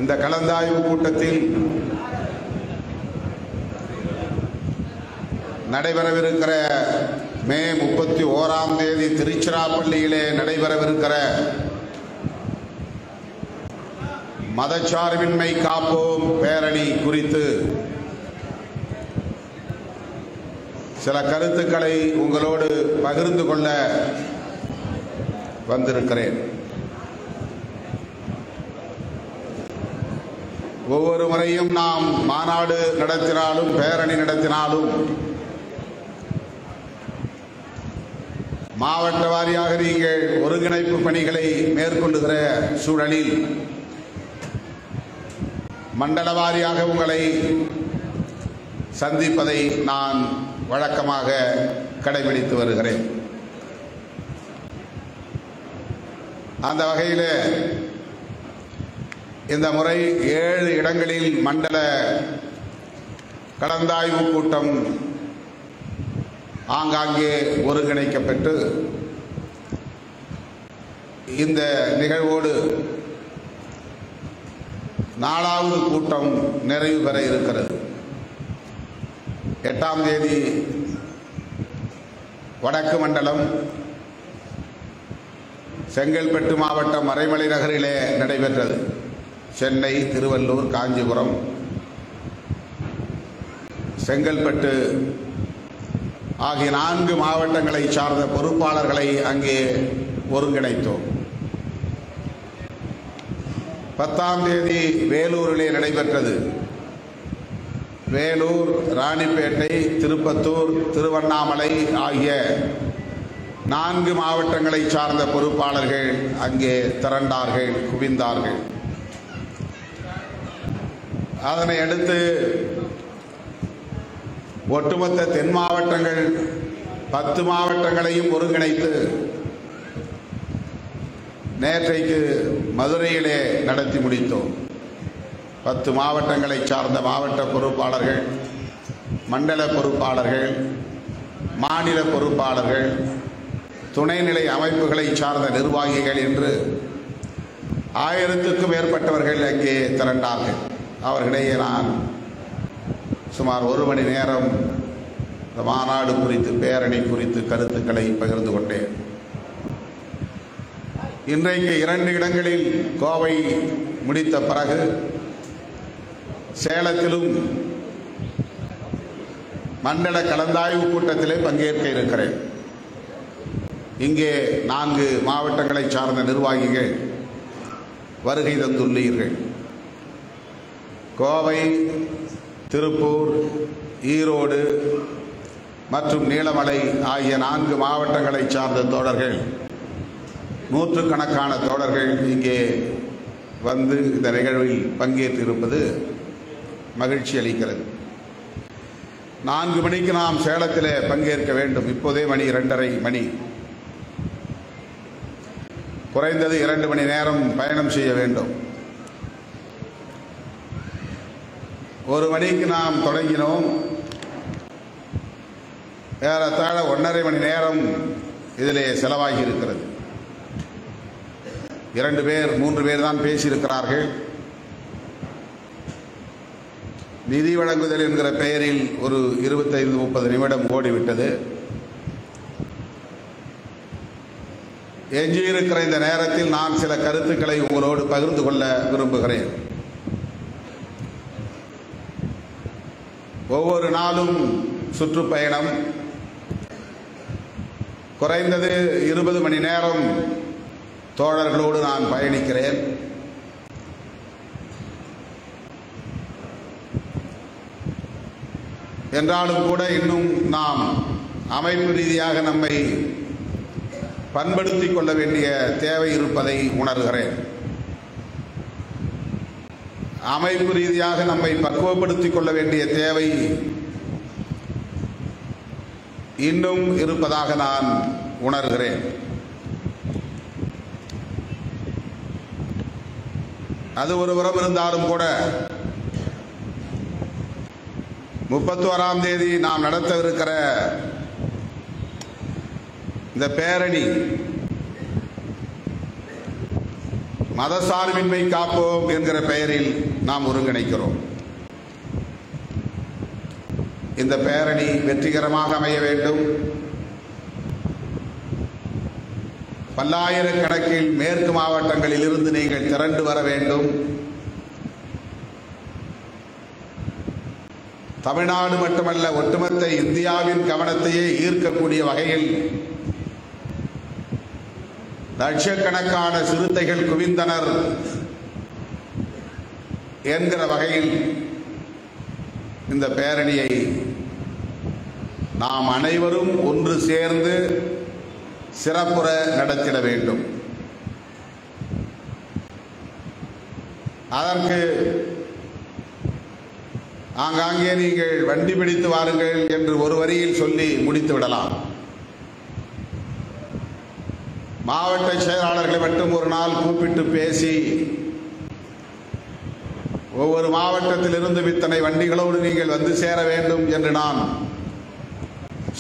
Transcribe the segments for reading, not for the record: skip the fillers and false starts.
இந்த கலந்தாய்வு கூட்டத்தில் நடைபெறவிருக்கிற மே 31 திருச்சிராப்பள்ளியிலே நடைபெறவிருக்கிற மதச்சார்பின்மை காப்போம் பேரணி குறித்து சில கருத்துக்களை உங்களோடு பகிர்ந்து கொள்ள வந்திருக்கிறேன். ஒவ்வொரு முறையும் நாம் மாநாடு நடத்தினாலும் பேரணி நடத்தினாலும் மாவட்ட வாரியாக நீங்கள் ஒருங்கிணைப்பு பணிகளை மேற்கொள்ளுகிற சூழலில் மண்டல வாரியாக உங்களை சந்திப்பதை நான் வழக்கமாக கடைபிடித்து வருகிறேன். அந்த வகையில் இந்த முறை 7 இடங்களில் மண்டல கலந்தாய்வு கூட்டம் ஆங்காங்கே ஒருங்கிணைக்கப்பட்டு இந்த நிகழ்வோடு 4வது கூட்டம் நிறைவு பெற இருக்கிறது. 8ஆம் தேதி வடக்கு மண்டலம் செங்கல்பட்டு மாவட்டம் மறைமலை நகரிலே நடைபெற்றது. சென்னை, திருவள்ளூர், காஞ்சிபுரம், செங்கல்பட்டு ஆகிய 4 மாவட்டங்களை சார்ந்த பொறுப்பாளர்களை அங்கே ஒருங்கிணைத்தோம். 10ஆம் தேதி வேலூரிலே நடைபெற்றது. வேலூர், ராணிப்பேட்டை, திருப்பத்தூர், திருவண்ணாமலை ஆகிய 4 மாவட்டங்களை சார்ந்த பொறுப்பாளர்கள் அங்கே திரண்டார்கள், குவிந்தார்கள். அதனை அடுத்து ஒட்டுமொத்த தென் மாவட்டங்கள் 10 மாவட்டங்களையும் ஒருங்கிணைத்து நேற்றைக்கு மதுரையிலே நடத்தி முடித்தோம். 10 மாவட்டங்களை சார்ந்த மாவட்ட பொறுப்பாளர்கள், மண்டல பொறுப்பாளர்கள், மாநில பொறுப்பாளர்கள், துணைநிலை அமைப்புகளை சார்ந்த நிர்வாகிகள் என்று 1000க்கும் மேற்பட்டவர்கள் அங்கே திரண்டார்கள். அவர்களிடையே நான் சுமார் 1 மணி நேரம் இந்த மாநாடு குறித்து, பேரணி குறித்து கருத்துக்களை பகிர்ந்து கொண்டேன். இன்றைக்கு 2 இடங்களில் கோவை முடித்த பிறகு சேலத்திலும் மண்டல கலந்தாய்வு கூட்டத்திலே பங்கேற்க இருக்கிறேன். இங்கே 4 மாவட்டங்களை சார்ந்த நிர்வாகிகள் வருகை தந்துள்ளீர்கள். கோவை, திருப்பூர், ஈரோடு மற்றும் நீலமலை ஆகிய 4 மாவட்டங்களை சார்ந்த தோழர்கள், நூற்றுக்கணக்கான தோழர்கள் இங்கே வந்து இந்த நிகழ்வில் பங்கேற்றிருப்பது மகிழ்ச்சி அளிக்கிறது. 4 மணிக்கு நாம் சேலத்தில் பங்கேற்க வேண்டும். இப்போதே மணி 2:30 குறைந்தது 2 மணி நேரம் பயணம் செய்ய வேண்டும். 1 மணிக்கு நாம் தொடங்கினோம். ஏறத்தாழ 1.5 மணி நேரம் இதிலே செலவாகி இருக்கிறது. 2 பேர் 3 பேர் தான் பேசியிருக்கிறார்கள். நிதி வழங்குதல் என்கிற பெயரில் ஒரு 25-30 நிமிடம் ஓடிவிட்டது. எஞ்சியிருக்கிற இந்த நேரத்தில் நான் சில கருத்துக்களை உங்களோடு பகிர்ந்து கொள்ள விரும்புகிறேன். ஒவ்வொரு நாளும் சுற்றுப்பயணம், குறைந்தது 20 மணி நேரம் தோழர்களோடு நான் பயணிக்கிறேன். என்றாலும் கூட இன்னும் நாம் அமைப்பு ரீதியாக நம்மை பண்படுத்திக் கொள்ள வேண்டிய தேவை இருப்பதை உணர்கிறேன். அமைப்பு ரீதியாக நம்மை பக்குவப்படுத்திக் கொள்ள வேண்டிய தேவை இன்னும் இருப்பதாக நான் உணர்கிறேன். அது ஒருபுறம் இருந்தாலும் கூட 31ஆம் தேதி நாம் நடத்தவிருக்கிற இந்த பேரணி மதசார்பின்மை காப்போம் என்கிற பெயரில் நாம் ஒருங்கிணைக்கிறோம். இந்த பேரணி வெற்றிகரமாக அமைய வேண்டும். பல்லாயிரக்கணக்கில் மேற்கு மாவட்டங்களில் இருந்து நீங்கள் திரண்டு வர வேண்டும். தமிழ்நாடு மட்டுமல்ல, ஒட்டுமொத்த இந்தியாவின் கவனத்தையே ஈர்க்கக்கூடிய வகையில் லட்சக்கணக்கான சிறுத்தைகள் குவிந்தனர் என்கிற வகையில் இந்த பேரணியை நாம் அனைவரும் ஒன்று சேர்ந்து சிறப்புற நடத்திட வேண்டும். அதற்கு ஆங்காங்கே நீங்கள் வண்டி பிடித்து வாருங்கள் என்று ஒரு வரியில் சொல்லி முடித்து விடலாம். மாவட்ட செயலாளர்களை மட்டும் ஒரு நாள் கூப்பிட்டு பேசி ஒவ்வொரு மாவட்டத்திலிருந்து இத்தனை வண்டிகளோடு நீங்கள் வந்து சேர வேண்டும் என்று நான்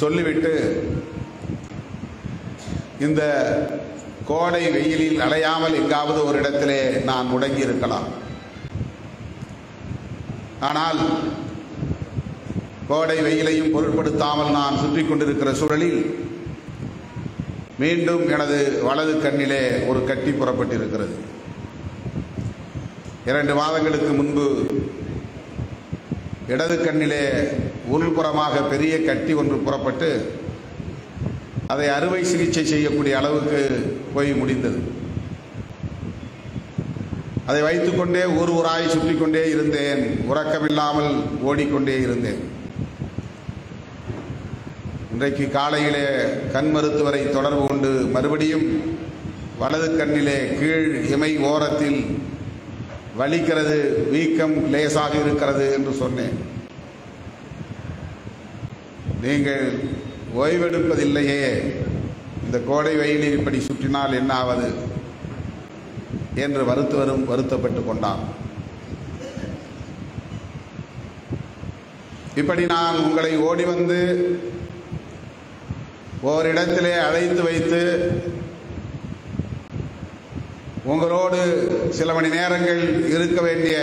சொல்லிவிட்டு இந்த கோடை வெயிலில் அலையாமல் எங்காவது ஒரு இடத்திலே நான் முடங்கி இருக்கலாம். ஆனால் கோடை வெயிலையும் பொருட்படுத்தாமல் நான் சுற்றி கொண்டிருக்கிற சூழலில் மீண்டும் எனது வலது கண்ணிலே ஒரு கட்டி புறப்பட்டிருக்கிறது. 2 மாதங்களுக்கு முன்பு இடது கண்ணிலே உள்புறமாக பெரிய கட்டி ஒன்று புறப்பட்டு அதை அறுவை சிகிச்சை செய்யக்கூடிய அளவுக்கு போய் முடிந்தது. அதை வைத்துக்கொண்டே ஊர் ஊராய் சுற்றி கொண்டே இருந்தேன். உறக்கமில்லாமல் ஓடிக்கொண்டே இருந்தேன். இன்றைக்கு காலையிலே கண் மருத்துவரை தொடர்பு கொண்டு மறுபடியும் வலது கண்ணிலே கீழ் இமை ஓரத்தில் வலிக்கிறது, வீக்கம் லேசாக இருக்கிறது என்று சொன்னேன். நீங்கள் ஓய்வெடுப்பதில்லையே, இந்த கோடை வெயிலில் இப்படி சுற்றினால் என்ன ஆவது என்று மருத்துவரும் வருத்தப்பட்டு கொண்டார். இப்படி நான் உங்களை ஓடி வந்து ஓரிடத்திலே அழைத்து வைத்து உங்களோடு சில மணி நேரங்கள் இருக்க வேண்டிய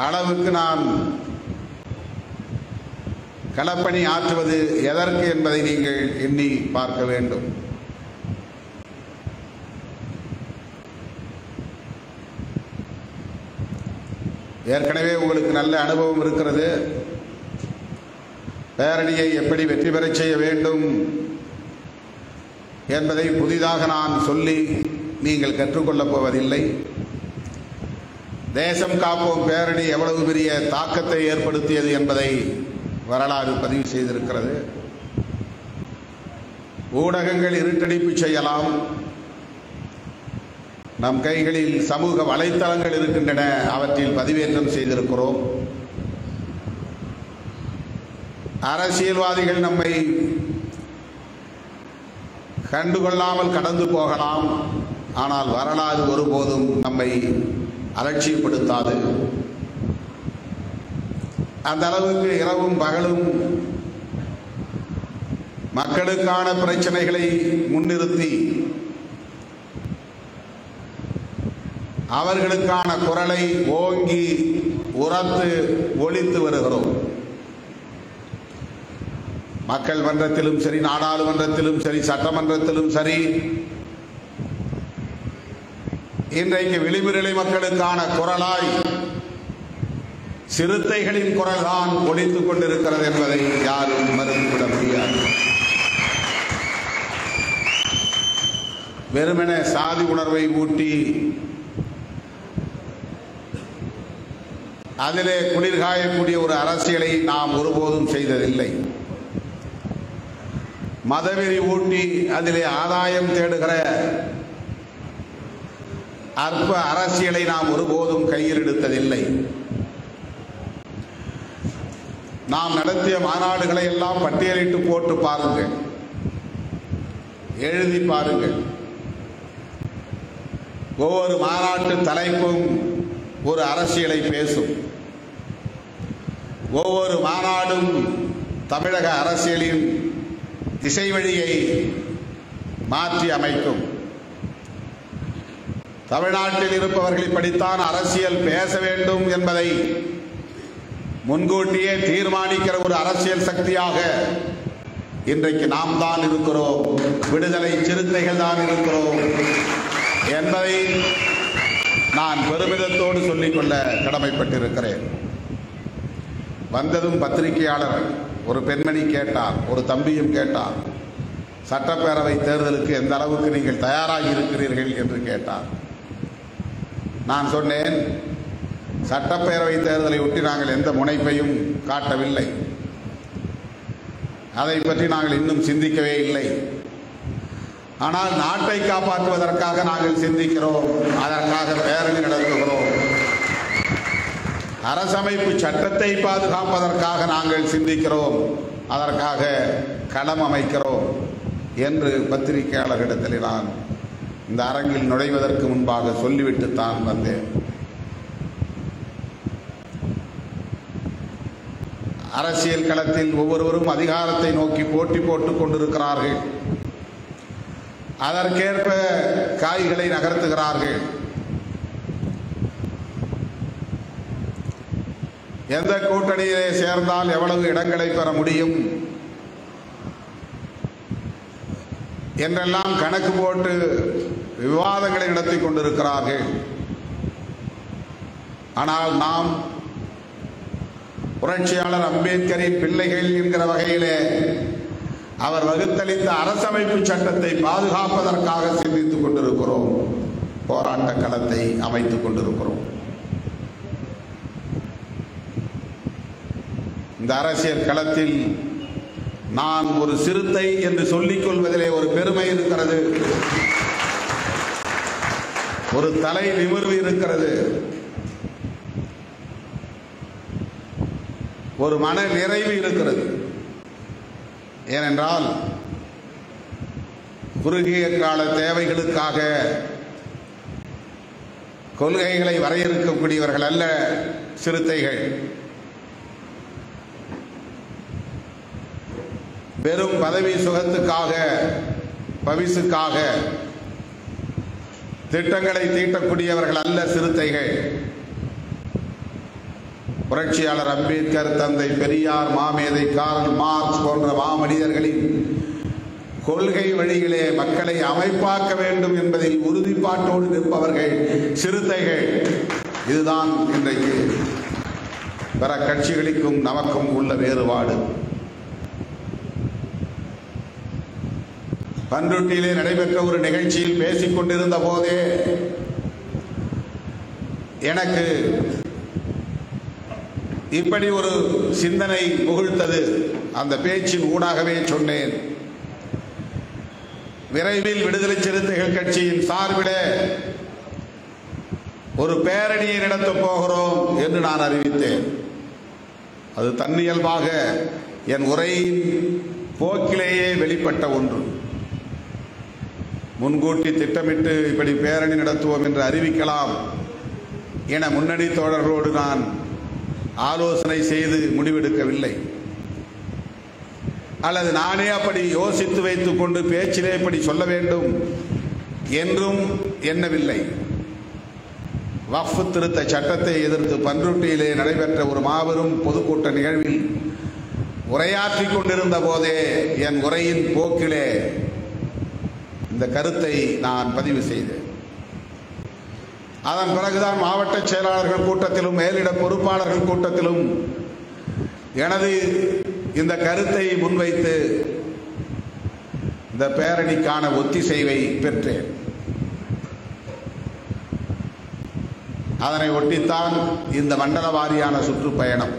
அளவுக்கு நான் களப்பணி ஆற்றுவது எதற்கு என்பதை நீங்கள் எண்ணி பார்க்க வேண்டும். ஏற்கனவே உங்களுக்கு நல்ல அனுபவம் இருக்கிறது. பேரணியை எப்படி வெற்றி பெறச் செய்ய வேண்டும் என்பதை புதிதாக நான் சொல்லி நீங்கள் கற்றுக்கொள்ளப் போவதில்லை. தேசம் காப்போம் பேரணி எவ்வளவு பெரிய தாக்கத்தை ஏற்படுத்தியது என்பதை வரலாறு பதிவு செய்திருக்கிறது. ஊடகங்கள் இருட்டடிப்பு செய்யலாம், நம் கைகளில் சமூக வலைத்தளங்கள் இருக்கின்றன, அவற்றில் பதிவேற்றம் செய்திருக்கிறோம். அரசியல்வாதிகள் நம்மை கண்டுகொள்ளாமல் கடந்து போகலாம், ஆனால் வரலாறு ஒருபோதும் நம்மை அலட்சியப்படுத்தாது. அந்த அளவுக்கு இரவும் பகலும் மக்களுக்கான பிரச்சனைகளை முன்னிறுத்தி அவர்களுக்கான குரலை ஓங்கி உரத்து ஒலித்து வருகிறோம். மக்கள் மன்றத்திலும் சரி, நாடாளுமன்றத்திலும் சரி, சட்டமன்றத்திலும் சரி, இன்றைக்கு விளிம்புநிலை மக்களுக்கான குரலாய் சிறுத்தைகளின் குரல் தான் ஒலித்துக் கொண்டிருக்கிறது என்பதை யாரும் மறுத்துவிட முடியாது. வெறுமென சாதி உணர்வை ஊட்டி அதிலே குளிர்காயக்கூடிய ஒரு அரசியலை நாம் ஒருபோதும் செய்ததில்லை. மதவெறி ஊட்டி அதிலே ஆதாயம் தேடுகிற அற்ப அரசியலை நாம் ஒருபோதும் கையில் எடுத்ததில்லை. நாம் நடத்திய மாநாடுகளை எல்லாம் பட்டியலிட்டு போட்டு பாருங்கள், எழுதி பாருங்கள். ஒவ்வொரு மாநாட்டு தலைப்பும் ஒரு அரசியலை பேசும். ஒவ்வொரு மாநாடும் தமிழக அரசியலின் திசை வழியை மாற்றி அமைக்கும். தமிழ்நாட்டில் இருப்பவர்கள் இப்படித்தான் அரசியல் பேச வேண்டும் என்பதை முன்கூட்டியே தீர்மானிக்கிற ஒரு அரசியல் சக்தியாக இன்றைக்கு நாம் தான் இருக்கிறோம், விடுதலை சிறுத்தைகள் தான் இருக்கிறோம் என்பதை நான் பெருமிதத்தோடு சொல்லிக்கொள்ள கடமைப்பட்டிருக்கிறேன். வந்ததும் பத்திரிகையாளர் ஒரு பெண்மணி கேட்டார், ஒரு தம்பியும் கேட்டார், சட்டப்பேரவை தேர்தலுக்கு எந்த அளவுக்கு நீங்கள் தயாராகி இருக்கிறீர்கள் என்று கேட்டார். நான் சொன்னேன், சட்டப்பேரவை தேர்தலை ஒட்டி நாங்கள் எந்த முனைப்பையும் காட்டவில்லை, அதை பற்றி நாங்கள் இன்னும் சிந்திக்கவே இல்லை. ஆனால் நாட்டை காப்பாற்றுவதற்காக நாங்கள் சிந்திக்கிறோம், அதற்காக பேரணி நடத்துகிறோம். அரசமைப்பு சட்டத்தை பாதுகாப்பதற்காக நாங்கள் சிந்திக்கிறோம், அதற்காக களம் அமைக்கிறோம் என்று பத்திரிகையாளர்களிடத்தில் நான் இந்த அரங்கில் நுழைவதற்கு முன்பாக சொல்லிவிட்டு தான் வந்தேன். அரசியல் களத்தில் ஒவ்வொருவரும் அதிகாரத்தை நோக்கி போட்டி போட்டுக் கொண்டிருக்கிறார்கள். அதற்கேற்ப காய்களை நகர்த்துகிறார்கள். எந்த கூட்டணியிலே சேர்ந்தால் எவ்வளவு இடங்களை பெற முடியும் என்றெல்லாம் கணக்கு போட்டு விவாதங்களை நடத்தி கொண்டிருக்கிறார்கள். ஆனால் நாம் புரட்சியாளர் அம்பேத்கரின் பிள்ளைகள் என்கிற வகையிலே அவர் வகுத்தளித்த அரசமைப்பு சட்டத்தை பாதுகாப்பதற்காக சிந்தித்துக் கொண்டிருக்கிறோம், போராட்ட களத்தை அமைத்துக் கொண்டிருக்கிறோம். இந்த அரசியல் களத்தில் நான் ஒரு சிறுத்தை என்று சொல்லிக் கொள்வதிலே ஒரு பெருமை இருக்கிறது, ஒரு தலை நிமிர்வு இருக்கிறது, ஒரு மன நிறைவு இருக்கிறது. ஏனென்றால் குறுகிய கால தேவைகளுக்காக கொள்கைகளை வரையறுக்கக்கூடியவர்கள் அல்ல சிறுத்தைகள். வெறும் பதவி சுகத்துக்காக, பவிசுக்காக திட்டங்களை தீட்டக்கூடியவர்கள் அல்ல சிறுத்தைகள். புரட்சியாளர் அம்பேத்கர், தந்தை பெரியார், மாமேதை கார்ல் மார்க்ஸ் போன்ற மாமனிதர்களின் கொள்கை வழியிலே மக்களை அமைப்பாக்க வேண்டும் என்பதில் உறுதிப்பாட்டோடு நிற்பவர்கள் சிறுத்தைகள். இதுதான் இன்றைக்கு பிற கட்சிகளுக்கும் நமக்கும் உள்ள வேறுபாடு. பண்ருட்டியிலே நடைபெற்ற ஒரு நிகழ்ச்சியில் பேசிக் கொண்டிருந்த போதே எனக்கு இப்படி ஒரு சிந்தனை புகழ்த்தது. அந்த பேச்சின் ஊடாகவே சொன்னேன், விரைவில் விடுதலை சிறுத்தைகள் கட்சியின் சார்பிலே ஒரு பேரணியை நடத்தப் போகிறோம் என்று நான் அறிவித்தேன். அது தன்னியல்பாக என் உரையின் போக்கிலேயே வெளிப்பட்ட ஒன்று. முன்கூட்டி திட்டமிட்டு இப்படி பேரணி நடத்துவோம் என்று அறிவிக்கலாம் என முன்னணி தோழர்களோடு நான் ஆலோசனை செய்து முடிவெடுக்கவில்லை, அல்லது நானே அப்படி யோசித்து வைத்துக் கொண்டு பேச்சிலே இப்படி சொல்ல வேண்டும் என்றும் எண்ணவில்லை. வக்ஃப் திருத்த சட்டத்தை எதிர்த்து பண்ருட்டியிலே நடைபெற்ற ஒரு மாபெரும் பொதுக்கூட்ட நிகழ்வில் உரையாற்றிக் கொண்டிருந்த போதே என் உரையின் போக்கிலே இந்த கருத்தை நான் பதிவு செய்தேன். அதன் பிறகுதான் மாவட்ட செயலாளர்கள் கூட்டத்திலும் மேலிட பொறுப்பாளர்கள் கூட்டத்திலும் எனது இந்த கருத்தை முன்வைத்து இந்த பேரணிக்கான ஒத்திசைவை பெற்றேன். அதனை ஒட்டித்தான் இந்த மண்டல வாரியான சுற்றுப்பயணம்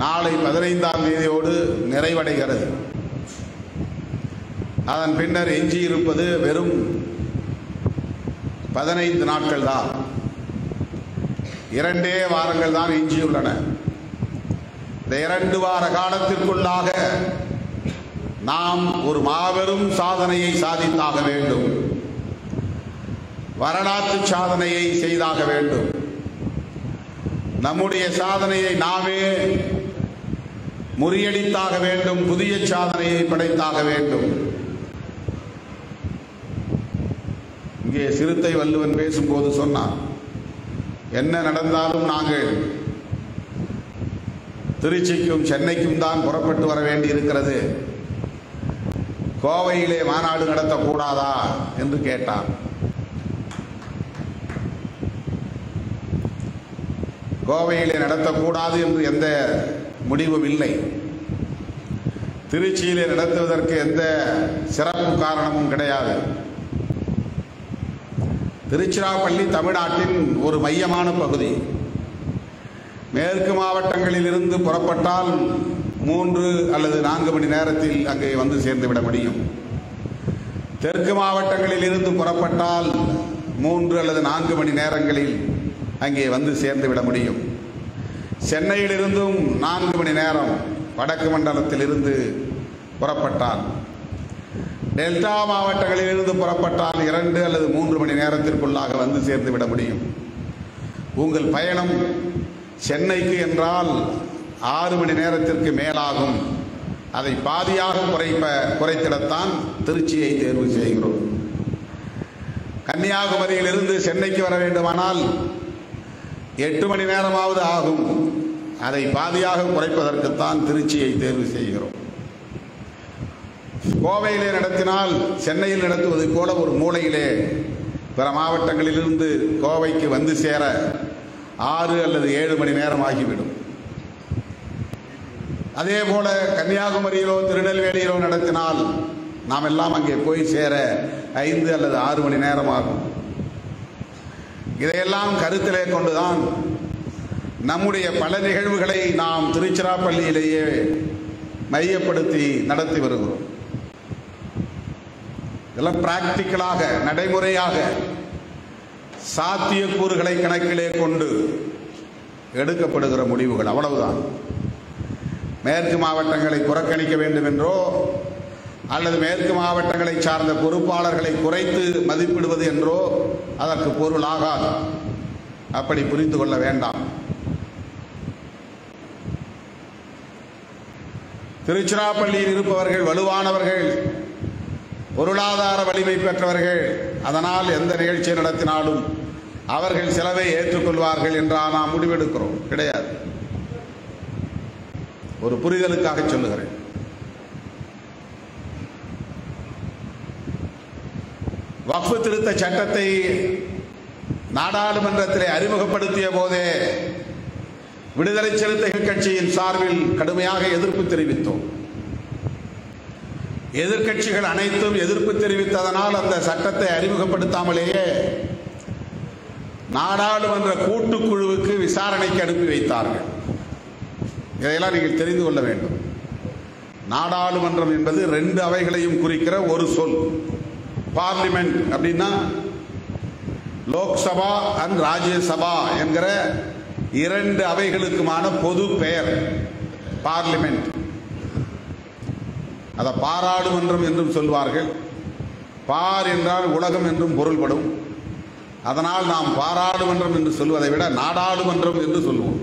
நாளை 15ஆம் தேதியோடு நிறைவடைகிறது. அதன் பின்னர் எஞ்சியிருப்பது வெறும் 15 நாட்கள் தான், 2 வாரங்கள் தான் எஞ்சியுள்ளன. இந்த 2 வார காலத்திற்குள்ளாக நாம் ஒரு மாபெரும் சாதனையை சாதித்தாக வேண்டும், வரலாற்று சாதனையை செய்தாக வேண்டும். நம்முடைய சாதனையை நாமே முறியடித்தாக வேண்டும், புதிய சாதனையை படைத்தாக வேண்டும். இங்கே சிறுத்தை வள்ளுவன் பேசும்போது சொன்னார், என்ன நடந்தாலும் நாங்கள் திருச்சிக்கும் சென்னைக்கும் தான் புறப்பட்டு வர வேண்டி இருக்கிறது, கோவையிலே மாநாடு நடத்தக்கூடாதா என்று கேட்டார். கோவையிலே நடத்தக்கூடாது என்று எந்த முடிவும் இல்லை. திருச்சியிலே நடத்துவதற்கு எந்த சிறப்பு காரணமும் கிடையாது. திருச்சிராப்பள்ளி தமிழ்நாட்டின் ஒரு மையமான பகுதி. மேற்கு மாவட்டங்களில் இருந்து புறப்பட்டால் 3 அல்லது 4 மணி நேரத்தில் அங்கே வந்து சேர்ந்துவிட முடியும். தெற்கு மாவட்டங்களில் இருந்து புறப்பட்டால் 3 அல்லது 4 மணி நேரங்களில் அங்கே வந்து சேர்ந்துவிட முடியும். சென்னையிலிருந்தும் 4 மணி நேரம் வடக்கு மண்டலத்தில் இருந்து புறப்பட்டால், டெல்டா மாவட்டங்களில் இருந்து புறப்பட்டால் 2 அல்லது 3 மணி நேரத்திற்குள்ளாக வந்து சேர்ந்து விட முடியும். உங்கள் பயணம் சென்னைக்கு என்றால் 6 மணி நேரத்திற்கு மேலாகும். அதை பாதியாக குறைத்திடத்தான் திருச்சியை தேர்வு செய்கிறோம். கன்னியாகுமரியிலிருந்து சென்னைக்கு வர வேண்டுமானால் 8 மணி நேரமாவது ஆகும். அதை பாதியாக குறைப்பதற்குத்தான் திருச்சியை தேர்வு செய்கிறோம். கோவையிலே நடத்தினால் சென்னையில் நடத்துவதை போல ஒரு மூலையிலே பிற மாவட்டங்களிலிருந்து கோவைக்கு வந்து சேர 6 அல்லது 7 மணி நேரம் ஆகிவிடும். அதே போல கன்னியாகுமரியிலோ திருநெல்வேலியிலோ நடத்தினால் நாம் எல்லாம் அங்கே போய் சேர 5 அல்லது 6 மணி நேரம் ஆகும். இதையெல்லாம் கருத்திலே கொண்டுதான் நம்முடைய பல நிகழ்வுகளை நாம் திருச்சிராப்பள்ளியிலேயே மையப்படுத்தி நடத்தி வருகிறோம். இதெல்லாம் பிராக்டிக்கலாக, நடைமுறையாக சாத்தியக்கூறுகளை கணக்கிலே கொண்டு எடுக்கப்படுகிற முடிவுகள், அவ்வளவுதான். மேற்கு மாவட்டங்களை புறக்கணிக்க வேண்டும் என்றோ அல்லது மேற்கு மாவட்டங்களை சார்ந்த பொறுப்பாளர்களை குறைத்து மதிப்பிடுவது என்றோ அதற்கு பொருளாகாது. அப்படி புரிந்து கொள்ள வேண்டாம். திருச்சிராப்பள்ளியில் இருப்பவர்கள் வலுவானவர்கள், பொருளாதார வலிமை பெற்றவர்கள். அதனால் எந்த நிகழ்ச்சி நடத்தினாலும் அவர்கள் செலவை ஏற்றுக்கொள்வார்கள் என்றால் நாம் முடிவெடுக்கிறோம் கிடையாது. ஒரு புரிதலுக்காக சொல்லுகிறேன். வக்ஃபு திருத்த சட்டத்தை நாடாளுமன்றத்திலே அறிமுகப்படுத்திய போதே விடுதலை சிறுத்தைகள் கட்சியின் சார்பில் கடுமையாக எதிர்ப்பு தெரிவித்தோம். எதிர்க்கட்சிகள் அனைத்தும் எதிர்ப்பு தெரிவித்ததனால் அந்த சட்டத்தை அறிமுகப்படுத்தாமலேயே நாடாளுமன்ற கூட்டுக்குழுவுக்கு விசாரணைக்கு அனுப்பி வைத்தார்கள். இதையெல்லாம் நீங்கள் தெரிந்து கொள்ள வேண்டும். நாடாளுமன்றம் என்பது 2 அவைகளையும் குறிக்கிற ஒரு சொல். பார்லிமெண்ட் அப்படின்னா லோக்சபா அண்ட் ராஜ்யசபா என்கிற 2 அவைகளுக்குமான பொது பெயர் பார்லிமெண்ட். அதை பாராளுமன்றம் என்றும் சொல்வார்கள். பார் என்றால் உலகம் என்றும் பொருள்படும். அதனால் நாம் பாராளுமன்றம் என்று சொல்வதை விட நாடாளுமன்றம் என்று சொல்லுவோம்.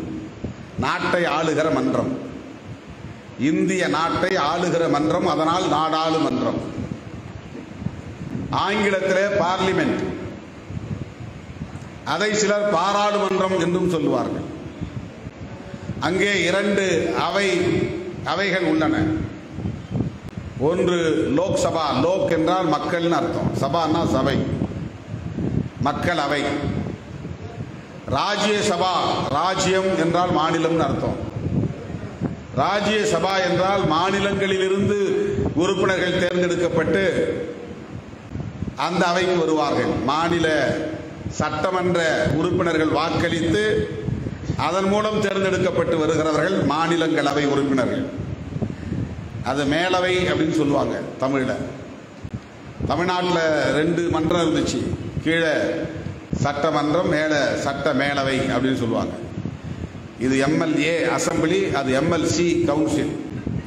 நாட்டை ஆளுகிற மன்றம், இந்திய நாட்டை ஆளுகிற மன்றம், அதனால் நாடாளுமன்றம். ஆங்கிலத்திலே பார்லிமெண்ட், அதை சிலர் பாராளுமன்றம் என்றும் சொல்லுவார்கள். அங்கே 2 அவைகள் உள்ளன. ஒன்று லோக்சபா, லோக் என்றால் மக்கள்னு அர்த்தம், சபான்னா சபை, மக்கள் அவை. ராஜ்யசபா, ராஜ்யம் என்றால் மாநிலம்னு அர்த்தம். ராஜ்யசபா என்றால் மாநிலங்களிலிருந்து உறுப்பினர்கள் தேர்ந்தெடுக்கப்பட்டு அந்த அவைக்கு வருவார்கள். மாநில சட்டமன்ற உறுப்பினர்கள் வாக்களித்து அதன் மூலம் தேர்ந்தெடுக்கப்பட்டு வருகிறவர்கள் மாநிலங்களவை உறுப்பினர்கள். அது மேலவை அப்படின்னு சொல்லுவாங்க தமிழில். தமிழ்நாட்டில் 2 மன்றம் இருந்துச்சு. கீழே சட்டமன்றம், மேலே சட்ட மேலவை அப்படின்னு சொல்லுவாங்க. இது எம்எல்ஏ அசம்பிளி, அது எம்எல்சி கவுன்சில்.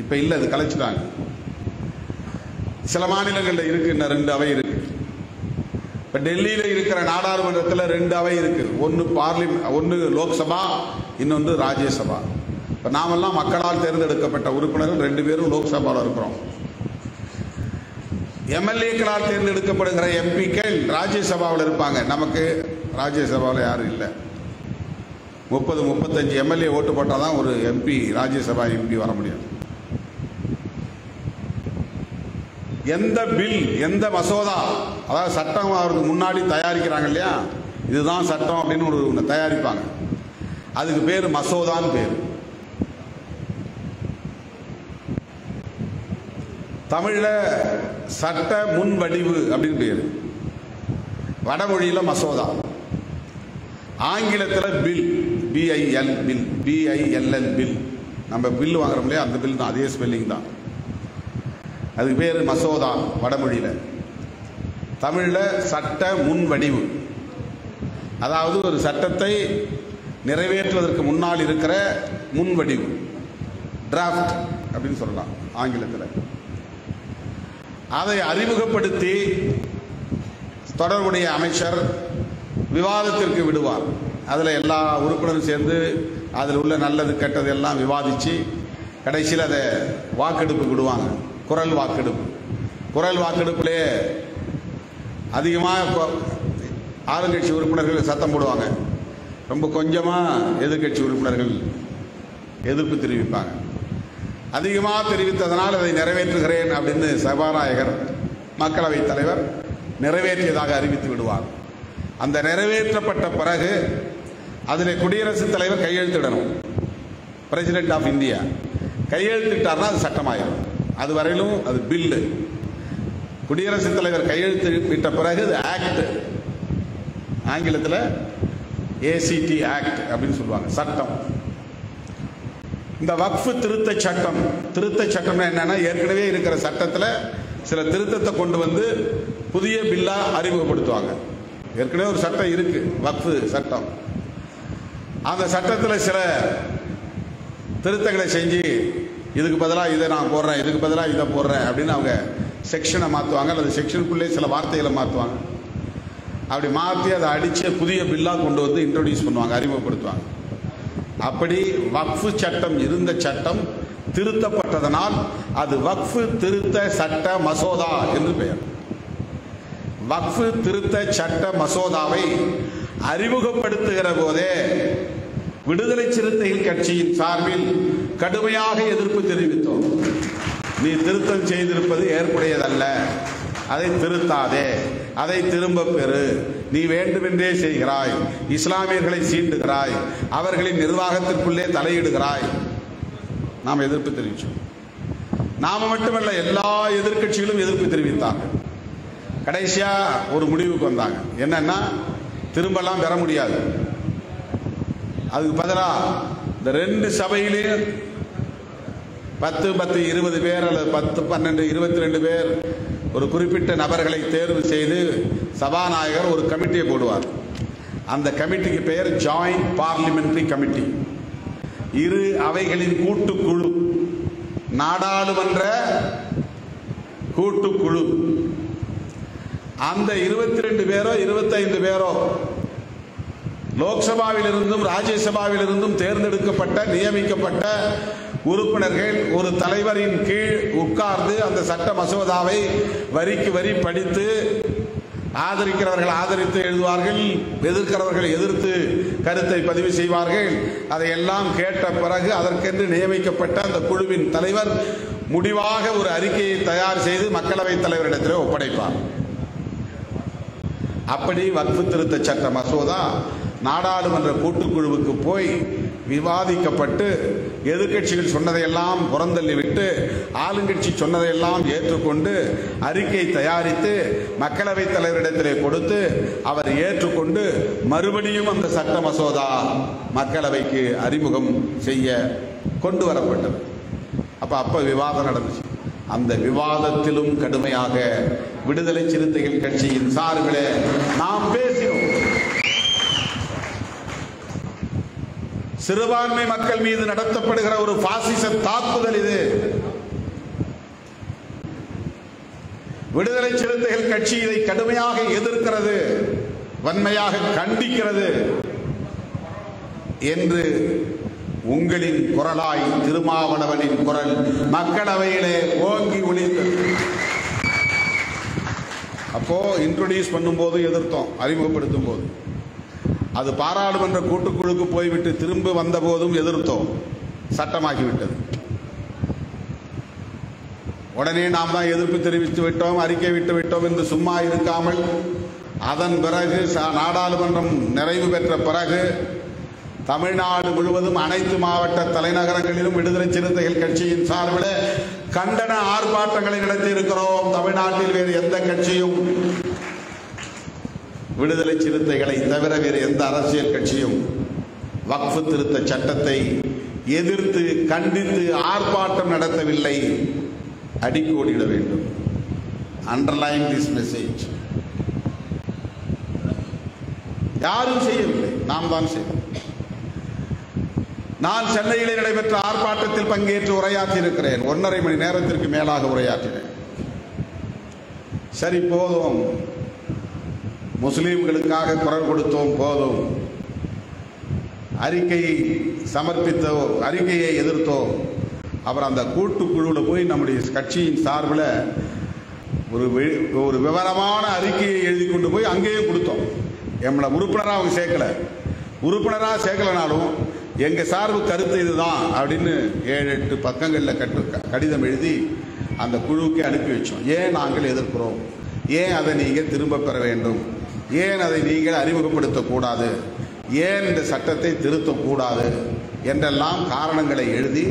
இப்போ இல்லை, அது கலைச்சிட்டாங்க. சில மாநிலங்களில் இருக்கு, இன்னும் 2 அவை இருக்கு. இப்போ டெல்லியில் இருக்கிற நாடாளுமன்றத்தில் 2 அவை இருக்கு. ஒன்று லோக்சபா, இன்னொன்று ராஜ்யசபா. இப்போ நாமெல்லாம் மக்களால் தேர்ந்தெடுக்கப்பட்ட உறுப்பினர்கள் 2 பேரும் லோக்சபாவில் இருக்கிறோம். எம்எல்ஏக்களால் தேர்ந்தெடுக்கப்படுகிற எம்பிக்கள் ராஜ்யசபாவில் இருப்பாங்க. நமக்கு ராஜ்யசபாவில் யாரும் இல்லை. 30-35 எம்எல்ஏ ஓட்டு போட்டால் தான் ஒரு எம்பி, ராஜ்யசபா எம்பி வர முடியும். எந்த பில், எந்த மசோதா, அதாவது சட்டம் அவருக்கு முன்னாடி தயாரிக்கிறாங்க இல்லையா, இதுதான் சட்டம் அப்படின்னு ஒன்று தயாரிப்பாங்க. அதுக்கு பேர் மசோதான்னு பேர். தமிழ்ல சட்ட முன்வடிவு அப்படின்னு பேர், வடமொழியில மசோதா, ஆங்கிலத்தில் பில், பிஐஎல் பில், பிஐஎல்எல் பில். நம்ம பில் வாங்குறோம் இல்லையா, அந்த பில் தான், அதே ஸ்பெல்லிங் தான். அதுக்கு பேர் மசோதா வடமொழியில். தமிழில் சட்ட முன்வடிவு, அதாவது ஒரு சட்டத்தை நிறைவேற்றுவதற்கு முன்னால் இருக்கிற முன்வடிவு, டிராஃப்ட் அப்படின்னு சொல்லலாம் ஆங்கிலத்தில். அதை அறிமுகப்படுத்தி தொடர்புடைய அமைச்சர் விவாதத்திற்கு விடுவார். அதில் எல்லா உறுப்பினரும் சேர்ந்து அதில் உள்ள நல்லது கெட்டது எல்லாம் விவாதித்து கடைசியில் அதை வாக்கெடுப்பு விடுவாங்க. குரல் வாக்கெடுப்பு. குரல் வாக்கெடுப்பிலே அதிகமாக ஆளுங்கட்சி உறுப்பினர்கள் சத்தம் போடுவாங்க, ரொம்ப கொஞ்சமாக எதிர்கட்சி உறுப்பினர்கள் எதிர்ப்பு தெரிவிப்பாங்க. அதிகமாக தெரிவித்ததனால் அதை நிறைவேற்றுகிறேன் அப்படின்னு சபாநாயகர், மக்களவைத் தலைவர் நிறைவேற்றியதாக அறிவித்து விடுவார். அந்த நிறைவேற்றப்பட்ட பிறகு அதில் குடியரசுத் தலைவர் கையெழுத்திடணும். பிரசிடென்ட் ஆஃப் இந்தியா கையெழுத்திட்டார்னா அது சட்டமாயிடும். அது வரையிலும் அது பில்லு. குடியரசுத் தலைவர் கையெழுத்திட்ட பிறகு அது ஆக்ட், ஆங்கிலத்தில் ஏசிடி ஆக்ட் அப்படின்னு சொல்லுவாங்க, சட்டம். இந்த வக்ஃபு திருத்த சட்டம், திருத்த சட்டம்னா என்னன்னா, ஏற்கனவே இருக்கிற சட்டத்தில் சில திருத்தத்தை கொண்டு வந்து புதிய பில்லா அறிமுகப்படுத்துவாங்க. ஏற்கனவே ஒரு சட்டம் இருக்கு, வக்ஃபு சட்டம். அந்த சட்டத்தில் சில திருத்தங்களை செஞ்சு இதுக்கு பதிலாக இதை நான் போடுறேன், இதுக்கு பதிலாக இதை போடுறேன் அப்படின்னு அவங்க செக்ஷனை மாற்றுவாங்க, அல்லது செக்ஷனுக்குள்ளே சில வார்த்தைகளை மாற்றுவாங்க. அப்படி மாற்றி அதை அடித்து புதிய பில்லாக கொண்டு வந்து இன்ட்ரோடியூஸ் பண்ணுவாங்க, அறிமுகப்படுத்துவாங்க. அப்படி வக்ஃபு சட்டம் இருந்த சட்டம் திருத்தப்பட்டதனால் அது வக்ஃபு திருத்த சட்ட மசோதா என்று பெயர். வக்ஃபு திருத்த சட்ட மசோதாவை அறிமுகப்படுத்துகிற போதே விடுதலை சிறுத்தைகள் கட்சியின் சார்பில் கடுமையாக எதிர்ப்பு தெரிவித்தோம். நீ திருத்தம் செய்திருப்பது ஏற்புடையதல்ல, அதை திருத்தாதே, அதை திரும்ப பெறு, நீ வேண்டுமென்றே செய்கிறாய், இஸ்லாமியர்களை சீண்டுகிறாய், அவர்களின் நிர்வாகத்திற்குள்ளே தலையிடுகிறாய். நாம் எதிர்ப்பு தெரிவித்தோம். நாம மட்டுமல்ல, எல்லா எதிர்க்கட்சிகளும் எதிர்ப்பு தெரிவித்தார்கள். கடைசியா ஒரு முடிவுக்கு வந்தாங்க. என்னன்னா, திரும்பலாம் பெற முடியாது. அதுக்கு பதிலாக இந்த 2 சபையிலையும் 10, 20 பேர் அல்லது 10, 12, 22 பேர் ஒரு குறிப்பிட்ட நபர்களை தேர்வு செய்து சபாநாயகர் ஒரு கமிட்டியை போடுவார். அந்த கமிட்டிக்கு பெயர் ஜாயிண்ட் பார்லிமெண்டரி கமிட்டி, இரு அவைகளின் கூட்டுக்குழு, நாடாளுமன்ற கூட்டுக்குழு. அந்த 22 பேரோ 25 பேரோ லோக்சபாவில் இருந்தும் ராஜ்யசபாவில் இருந்தும் தேர்ந்தெடுக்கப்பட்ட நியமிக்கப்பட்ட உறுப்பினர்கள் ஒரு தலைவரின் கீழ் உட்கார்ந்து அந்த சட்ட மசோதாவை வரிக்கு வரி படித்து, ஆதரிக்கிறவர்கள் ஆதரித்து எழுதுவார்கள், எதிர்க்கிறவர்கள் எதிர்த்து கருத்தை பதிவு செய்வார்கள். அதையெல்லாம் கேட்ட பிறகு அதற்கென்று நியமிக்கப்பட்ட அந்த குழுவின் தலைவர் முடிவாக ஒரு அறிக்கையை தயார் செய்து மக்களவைத் தலைவரிடத்தில் ஒப்படைப்பார். அப்படி வக்ஃபு திருத்த சட்ட மசோதா நாடாளுமன்ற கூட்டுக்குழுவுக்கு போய் விவாதிக்கப்பட்டு, எதிர்கட்சிகள் சொன்னதையெல்லாம் புறந்தள்ளிவிட்டு ஆளுங்கட்சி சொன்னதையெல்லாம் ஏற்றுக்கொண்டு அறிக்கை தயாரித்து மக்களவைத் தலைவரிடத்திலே கொடுத்து அவர் ஏற்றுக்கொண்டு மறுபடியும் அந்த சட்ட மசோதா மக்களவைக்கு அறிமுகம் செய்ய கொண்டு வரப்பட்டது. அப்ப விவாதம் நடந்துச்சு. அந்த விவாதத்திலும் கடுமையாக விடுதலை சிறுத்தைகள் கட்சியின் சார்பிலே நாம் பேசினோம். சிறுபான்மை மக்கள் மீது நடத்தப்படுகிற ஒரு பாசிச தாக்குதல் இது. விடுதலை சிறுத்தைகள் கட்சி இதை கடுமையாக எதிர்க்கிறது, வன்மையாக கண்டிக்கிறது என்று உங்களின் குரலாய் திருமாவளவனின் குரல் மக்களவையிலே ஓங்கி ஒலித்தது. அப்போ இன்ட்ரோடியூஸ் பண்ணும்போது எதிர்த்தோம், அறிமுகப்படுத்தும் போது. அது பாராளுமன்ற கூட்டுக்குழுக்கு போய்விட்டு திரும்ப வந்த போதும் எதிர்த்தோம், சட்டமாகிவிட்டது. உடனே நாம் தான் எதிர்ப்பு தெரிவித்து விட்டோம், அறிக்கை விட்டு விட்டோம் என்று சும்மா இருக்காமல் அதன் பிறகு நாடாளுமன்றம் நிறைவு பெற்ற பிறகு தமிழ்நாடு முழுவதும் அனைத்து மாவட்ட தலைநகரங்களிலும் விடுதலை சிறுத்தைகள் கட்சியின் சார்பில் கண்டன ஆர்ப்பாட்டங்களை நடத்தி இருக்கிறோம். தமிழ்நாட்டில் வேறு எந்த கட்சியும், விடுதலை சிறுத்தைகளை தவிர வேறு எந்த அரசியல் கட்சியும் வக்ஃப் திருத்த சட்டத்தை எதிர்த்து கண்டித்து ஆர்ப்பாட்டம் நடத்தவில்லை. அடிக்கோடிட வேண்டும். Underline this message. யாரும் செய்யவில்லை, நாம் தான் செய்தோம். நான் சென்னையில் நடைபெற்ற ஆர்ப்பாட்டத்தில் பங்கேற்று உரையாற்றி இருக்கிறேன். 1.5 மணி நேரத்திற்கு மேலாக உரையாற்றினேன். சரி போதும், முஸ்லிம்களுக்காக குரல் கொடுத்தோம், போதும். அறிக்கையை சமர்ப்பித்தோம், அறிக்கையை எதிர்த்தோம். அப்புறம் அந்த கூட்டுக்குழுவில் போய் நம்முடைய கட்சியின் சார்பில் ஒரு விவரமான அறிக்கையை எழுதி கொண்டு போய் அங்கேயும் கொடுத்தோம். நம்மளை உறுப்பினராக அவங்க சேர்க்கல, உறுப்பினராக சேர்க்கலனாலும் எங்கள் சார்பு கருத்து இதுதான் அப்படின்னு 7-8 பக்கங்களில் கடிதம் எழுதி அந்த குழுவுக்கு அனுப்பி வச்சோம். ஏன் நாங்கள் எதிர்க்கிறோம், ஏன் அதை நீங்கள் திரும்ப பெற வேண்டும், ஏன் அதை நீங்கள் அறிமுகப்படுத்தக்கூடாது, ஏன் இந்த சட்டத்தை திருத்தக்கூடாது என்றெல்லாம் காரணங்களை எழுதி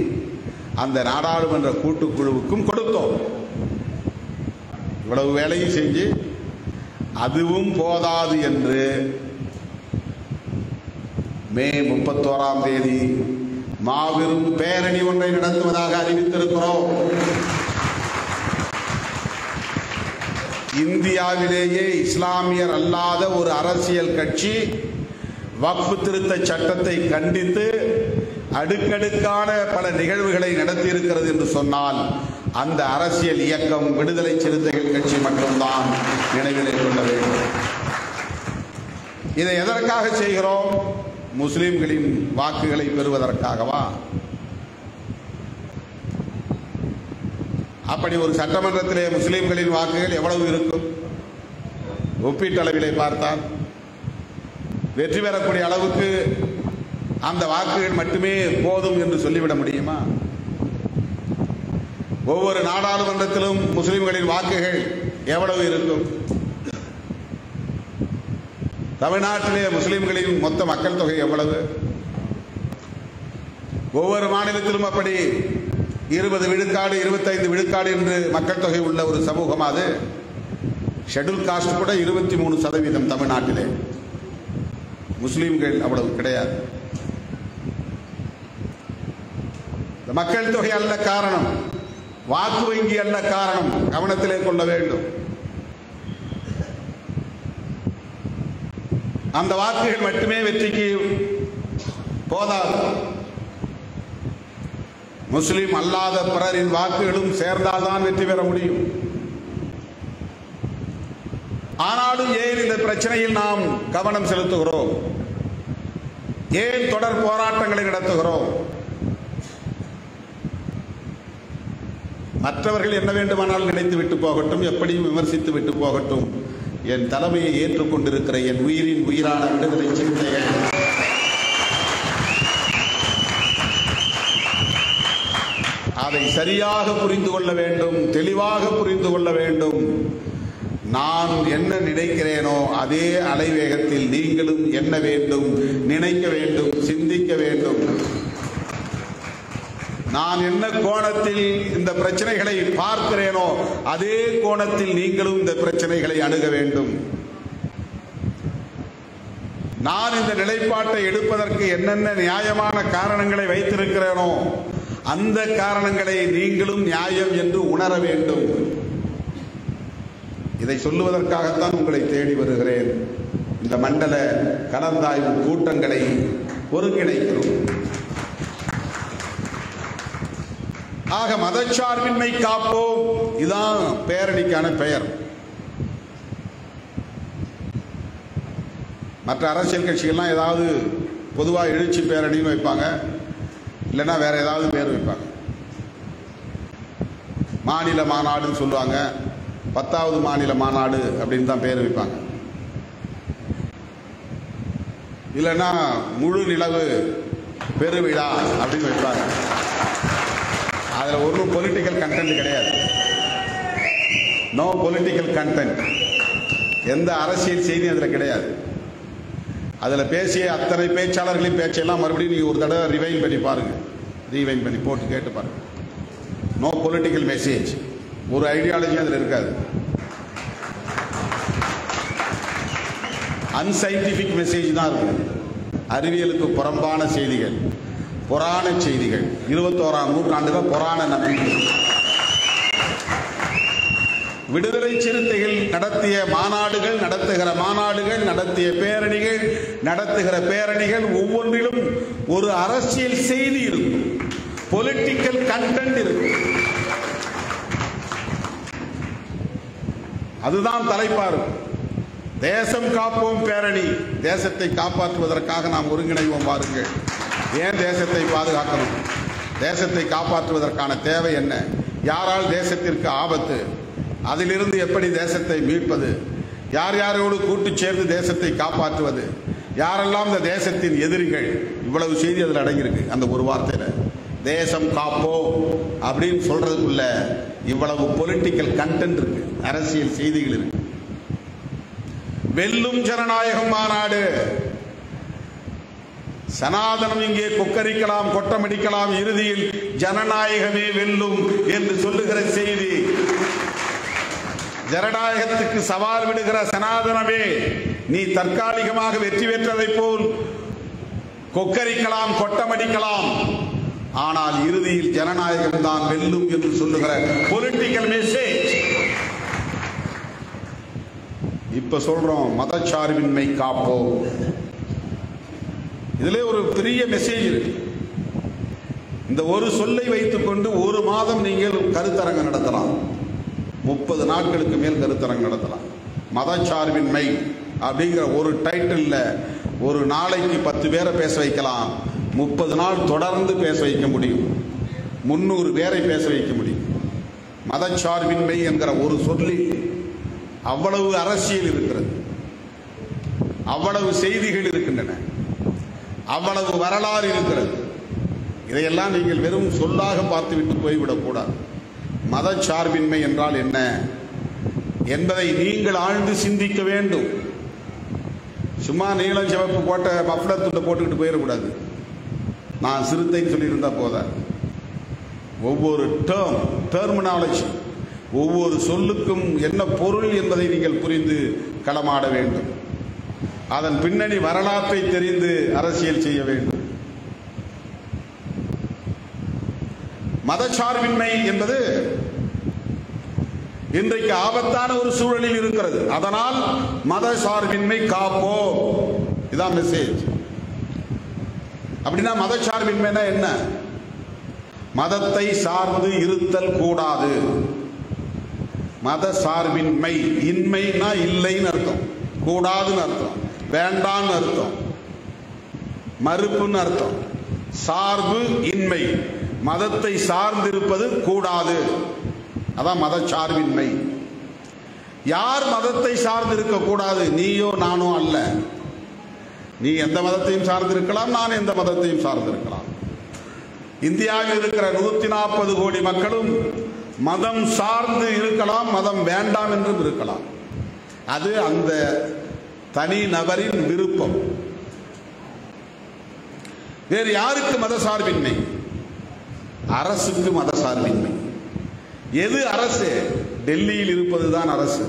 அந்த நாடாளுமன்ற கூட்டுக்குழுவுக்கும் கொடுத்தோம். இவ்வளவு வேலையும் செஞ்சு அதுவும் போதாது என்று மே 31ஆம் தேதி மாபெரும் பேரணி ஒன்றை நடத்துவதாக அறிவித்திருக்கிறோம். இந்தியாவிலேயே இஸ்லாமியர் அல்லாத ஒரு அரசியல் கட்சி வக்ஃப் திருத்த சட்டத்தை கண்டித்து அடுக்கடுக்கான பல நிகழ்வுகளை நடத்தியிருக்கிறது என்று சொன்னால் அந்த அரசியல் இயக்கம் விடுதலை சிறுத்தைகள் கட்சி மட்டும்தான் நினைவில் கொள்ள வேண்டும். இதை எதற்காக செய்கிறோம்? முஸ்லிம்களின் வாக்குகளை பெறுவதற்காகவா? அப்படி ஒரு சட்டமன்றத்திலே முஸ்லிம்களின் வாக்குகள் எவ்வளவு இருக்கும்? ஒப்பீட்டளவிலே பார்த்தால் வெற்றி பெறக்கூடிய அளவுக்கு அந்த வாக்குகள் மட்டுமே போதும் என்று சொல்லிவிட முடியுமா? ஒவ்வொரு நாடாளுமன்றத்திலும் முஸ்லிம்களின் வாக்குகள் எவ்வளவு இருக்கும்? தமிழ்நாட்டிலே முஸ்லிம்களின் மொத்த மக்கள் தொகை எவ்வளவு? ஒவ்வொரு மாநிலத்திலும் அப்படி 20 விழுக்காடு 25 விழுக்காடு என்று மக்கள் தொகை உள்ள ஒரு சமூகம். அது ஷெட்யூல் காஸ்ட் கூட 23% தமிழ்நாட்டிலே. முஸ்லிம்கள் அவ்வளவு கிடையாது. மக்கள் தொகை அல்ல காரணம், வாக்கு வங்கி அல்ல காரணம், கவனத்திலே கொள்ள வேண்டும். அந்த வாக்குகள் மட்டுமே வெற்றிக்கு போதாது. முஸ்லிம் அல்லாத பிறரின் வாக்குகளும் சேர்ந்தால்தான் வெற்றி பெற முடியும். ஆனாலும் ஏன் இந்த பிரச்சனையில் நாம் கவனம் செலுத்துகிறோம்? ஏன் தொடர் போராட்டங்களை நடத்துகிறோம்? மற்றவர்கள் என்ன வேண்டுமானால் நினைத்து விட்டு போகட்டும், எப்படியும் விமர்சித்து விட்டு போகட்டும். என் தலைமையை ஏற்றுக்கொண்டிருக்கிற என் உயிரின் உயிரான விடுதலை சிறுத்தைகள் அதை சரியாக புரிந்து கொள்ள வேண்டும், தெளிவாக புரிந்து கொள்ள வேண்டும். நான் என்ன நினைக்கிறேனோ அதே அலைவேகத்தில் நீங்களும் என்ன வேண்டும், நினைக்க வேண்டும், சிந்திக்க வேண்டும். நான் என்ன கோணத்தில் இந்த பிரச்சனைகளை பார்க்கிறேனோ அதே கோணத்தில் நீங்களும் இந்த பிரச்சனைகளை அணுக வேண்டும். நான் இந்த நிலைப்பாட்டை எடுப்பதற்கு என்னென்ன நியாயமான காரணங்களை வைத்திருக்கிறேனோ அந்த காரணங்களை நீங்களும் நியாயம் என்று உணர வேண்டும். இதை சொல்லுவதற்காகத்தான் உங்களை தேடி வருகிறேன். இந்த மண்டல கலந்தாய்வு கூட்டங்களை ஒருங்கிணைக்கிறோம். ஆக மதச்சார்பின்மை காப்போம், இதுதான் பேரணிக்கான பெயர். மற்ற அரசியல் கட்சிகள்லாம் ஏதாவது பொதுவாக எழுச்சி பேரணின்னு வைப்பாங்க, இல்லைன்னா வேற ஏதாவது பேர் வைப்பாங்க. மாநில மாநாடுன்னு சொல்லுவாங்க, 10வது மாநில மாநாடு அப்படின்னு தான் பேர் வைப்பாங்க. இல்லைன்னா முழு நிலவு பெருவிழா அப்படின்னு வைப்பாங்க. அதில் ஒன்றும் பொலிட்டிக்கல் கண்டென்ட் கிடையாது. No political content. எந்த அரசியல் செய்தி அதில் கிடையாது. அதில் பேசிய அத்தனை பேச்சாளர்களின் பேச்செல்லாம் மறுபடியும் நீங்கள் ஒரு தடவை ரிவைன் பண்ணி பாருங்க, ரீவைன் பண்ணி போட்டு கேட்டு பாருங்க. நோ பொலிட்டிக்கல் மெசேஜ், ஒரு ஐடியாலஜி அதில் இருக்காது. அன்சைன்டிஃபிக் மெசேஜ் தான் இருக்கும். அறிவியலுக்கு புறம்பான செய்திகள், புராண செய்திகள். 21ஆம் நூற்றாண்டுல புராண நம்பிக்கை. விடுதலை சிறுத்தைகள் நடத்திய மாநாடுகள், நடத்திய பேரணிகள், நடத்துகிற பேரணிகள் ஒவ்வொன்றிலும் ஒரு அரசியல் செய்தி இருக்கும், பொலிட்டிக்கல் கண்டென்ட் இருக்கும். அதுதான் தலைப்பாரு. தேசம் காப்போம் பேரணி, தேசத்தை காப்பாற்றுவதற்காக நாம் ஒருங்கிணைவோம் வாருங்கள். ஏன் தேசத்தை பாதுகாக்கணும்? தேசத்தை காப்பாற்றுவதற்கான தேவை என்ன? யாரால் தேசத்திற்கு ஆபத்து? அதிலிருந்து எப்படி தேசத்தை மீட்பது? யார் யாரோடு கூட்டு சேர்ந்து தேசத்தை காப்பாற்றுவது? யாரெல்லாம் இந்த தேசத்தின் எதிரிகள்? இவ்வளவு செய்தி அதில் அடங்கியிருக்கு. அந்த ஒரு வார்த்தையில தேசம் காப்போம் அப்படின்னு சொல்றதுக்குள்ள இவ்வளவு பொலிட்டிக்கல் கண்டென்ட் இருக்கு, அரசியல் செய்திகள் இருக்கு. வெல்லும் ஜனநாயகம் மாநாடு. சனாதனம் இங்கே கொக்கரிக்கலாம், கொட்டமடிக்கலாம், இறுதியில் ஜனநாயகமே வெல்லும் என்று சொல்லுகிற செய்தி. ஜனநாயகத்துக்கு சவால் விடுகிற சனாதனமே, நீ தற்காலிகமாக வெற்றி பெற்றதை போல் கொக்கரிக்கலாம், கொட்டமடிக்கலாம், ஆனால் இறுதியில் ஜனநாயகம் தான் வெல்லும் என்று சொல்லுகிற பொலிட்டிக்கல் மெசேஜ். இப்ப சொல்றோம் மதச்சார்பின்மை காப்போம். இதிலே ஒரு பெரிய மெசேஜ் இருக்கு. இந்த ஒரு சொல்லை வைத்துக் கொண்டு ஒரு மாதம் நீங்கள் கருத்தரங்கு நடத்தலாம், 30 நாட்களுக்கு மேல் கருத்தரங்கு நடத்தலாம். மதச்சார்பின்மை அப்படிங்கிற ஒரு டைட்டில் ஒரு நாளைக்கு 10 பேரை பேச வைக்கலாம், 30 நாள் தொடர்ந்து பேச வைக்க முடியும், 300 பேரை பேச வைக்க முடியும். மதச்சார்பின்மை என்கிற ஒரு சொல்லி அவ்வளவு அரசியல் இருக்கிறது, அவ்வளவு செய்திகள் இருக்கின்றன, அவ்வளவு வரலாறு இருக்கிறது. இதையெல்லாம் நீங்கள் வெறும் சொல்லாக பார்த்துவிட்டு போய்விடக்கூடாது. மதச்சார்பின்மை என்றால் என்ன என்பதை நீங்கள் ஆழ்ந்து சிந்திக்க வேண்டும். சும்மா நீளம் சிவப்பு போட்ட மஃப்ளர் துண்டை போட்டுக்கிட்டு போயிடக்கூடாது. நான் சிறுத்தைன்னு சொல்லியிருந்தா போதாது. ஒவ்வொரு டெர்மினாலஜி, ஒவ்வொரு சொல்லுக்கும் என்ன பொருள் என்பதை நீங்கள் புரிந்து களமாட வேண்டும். அதன் பின்னணி வரலாற்றை தெரிந்து அரசியல் செய்ய வேண்டும். மதச்சார்பின்மை என்பது இன்றைக்கு ஆபத்தான ஒரு சூழலில் இருக்கிறது. அதனால் மதச்சார்பின்மை காப்போம், இதான் மெசேஜ். அப்படின்னா மதச்சார்பின்மைனா என்ன? மதத்தை சார்ந்து இருத்தல் கூடாது. மத சார்பின்மை, இன்மைனா இல்லைன்னு அர்த்தம், கூடாதுன்னு அர்த்தம், வேண்டான்னு அர்த்தம், மறுப்புன்னு அர்த்தம். சார்பு இன்மை, மதத்தை சார்ந்திருப்பது கூடாது, அதான் மதச்சார்பின்மை. யார் மதத்தை சார்ந்திருக்க கூடாது? நீயோ நானோ அல்ல. நீ எந்த மதத்தையும் சார்ந்திருக்கலாம், நான் எந்த மதத்தையும் சார்ந்திருக்கலாம். இந்தியாவில் இருக்கிற 140 கோடி மக்களும் மதம் சார்ந்து இருக்கலாம், மதம் வேண்டாம் என்றும் இருக்கலாம். அது அந்த தனி நபரின் விருப்பம். வேறு யாருக்கு மதசார்பின்மை? அரசுக்கு மதசார்பின்மை. எது அரசு? டெல்லியில் இருப்பதுதான் அரசு.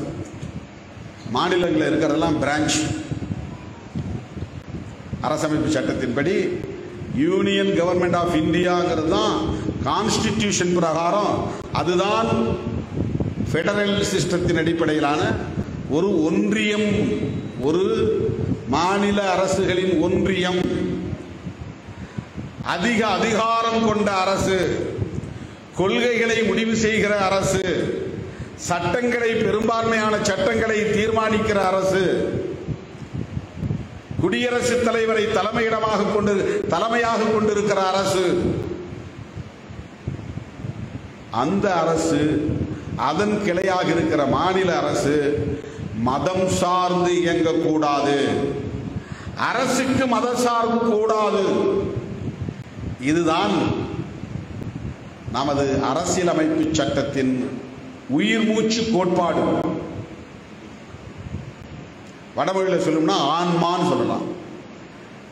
மாநிலங்களில் இருக்கிறதெல்லாம் பிரான்ச். அரசமைப்பு சட்டத்தின்படி யூனியன் கவர்மெண்ட் ஆஃப் இந்தியாங்கிறது தான் கான்ஸ்டிடியூஷன் பிரகாரம், அதுதான் ஃபெடரல் சிஸ்டத்தின் அடிப்படையிலான ஒரு ஒன்றியம், ஒரு மாநில அரசுகளின் ஒன்றியம், அதிக அதிகாரம் கொண்ட அரசு, கொள்கைகளை முடிவு செய்கிற அரசு, சட்டங்களை, பெரும்பான்மையான சட்டங்களை தீர்மானிக்கிற அரசு, குடியரசுத் தலைவரை தலைமையாக கொண்டிருக்கிற அரசு. அந்த அரசு அதன் கிளையாக இருக்கிற மாநில அரசு மதம் சார்ந்து இயங்கக்கூடாது, அரசுக்கு மத சார்பு கூடாது. இதுதான் நமது அரசியலமைப்பு சட்டத்தின் உயிர் மூச்சு கோட்பாடு. வடமொழியில் சொல்லணும்னா ஆன்மான்னு சொல்லலாம்.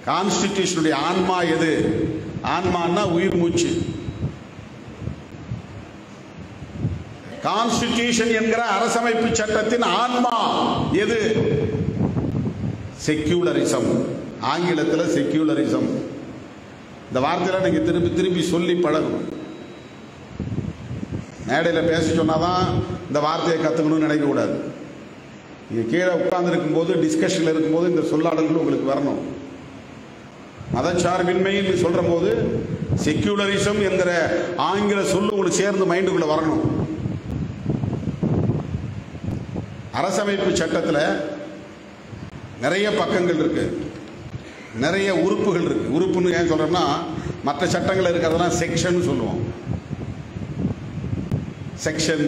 கான்ஸ்டிடியூஷனுடைய ஆன்மா எது? ஆன்மான்னா உயிர் மூச்சு. கான்ஸ்டிடியூஷன் என்கிற அரசமைப்பு சட்டத்தின் ஆன்மா எது? செக்யூலரிசம். ஆங்கிலத்தில் செக்யூலரிசம். இந்த வார்த்தையில நீங்க திருப்பி திருப்பி சொல்லி பழகும். மேடையில் பேச சொன்னாதான் இந்த வார்த்தையை கற்றுக்கணும்னு நினைக்கக்கூடாது. நீங்கள் கீழே உட்கார்ந்து இருக்கும்போது, டிஸ்கஷனில் இருக்கும்போது இந்த சொல்லாடல்கள் உங்களுக்கு வரணும். மதச்சார்பின்மைன்னு சொல்கிற போது செக்யூலரிசம் என்கிற ஆங்கில சொல்லு உங்களுக்கு சேர்ந்து மைண்டுக்குள்ளே வரணும். அரசமைப்பு சட்டத்தில் நிறைய பக்கங்கள் இருக்கு, நிறைய உறுப்புகள் இருக்கு. உறுப்புன்னு ஏன் சொல்கிறோம்னா, மற்ற சட்டங்கள் இருக்கிறதெல்லாம் செக்ஷன் சொல்லுவோம். செக்ஷன்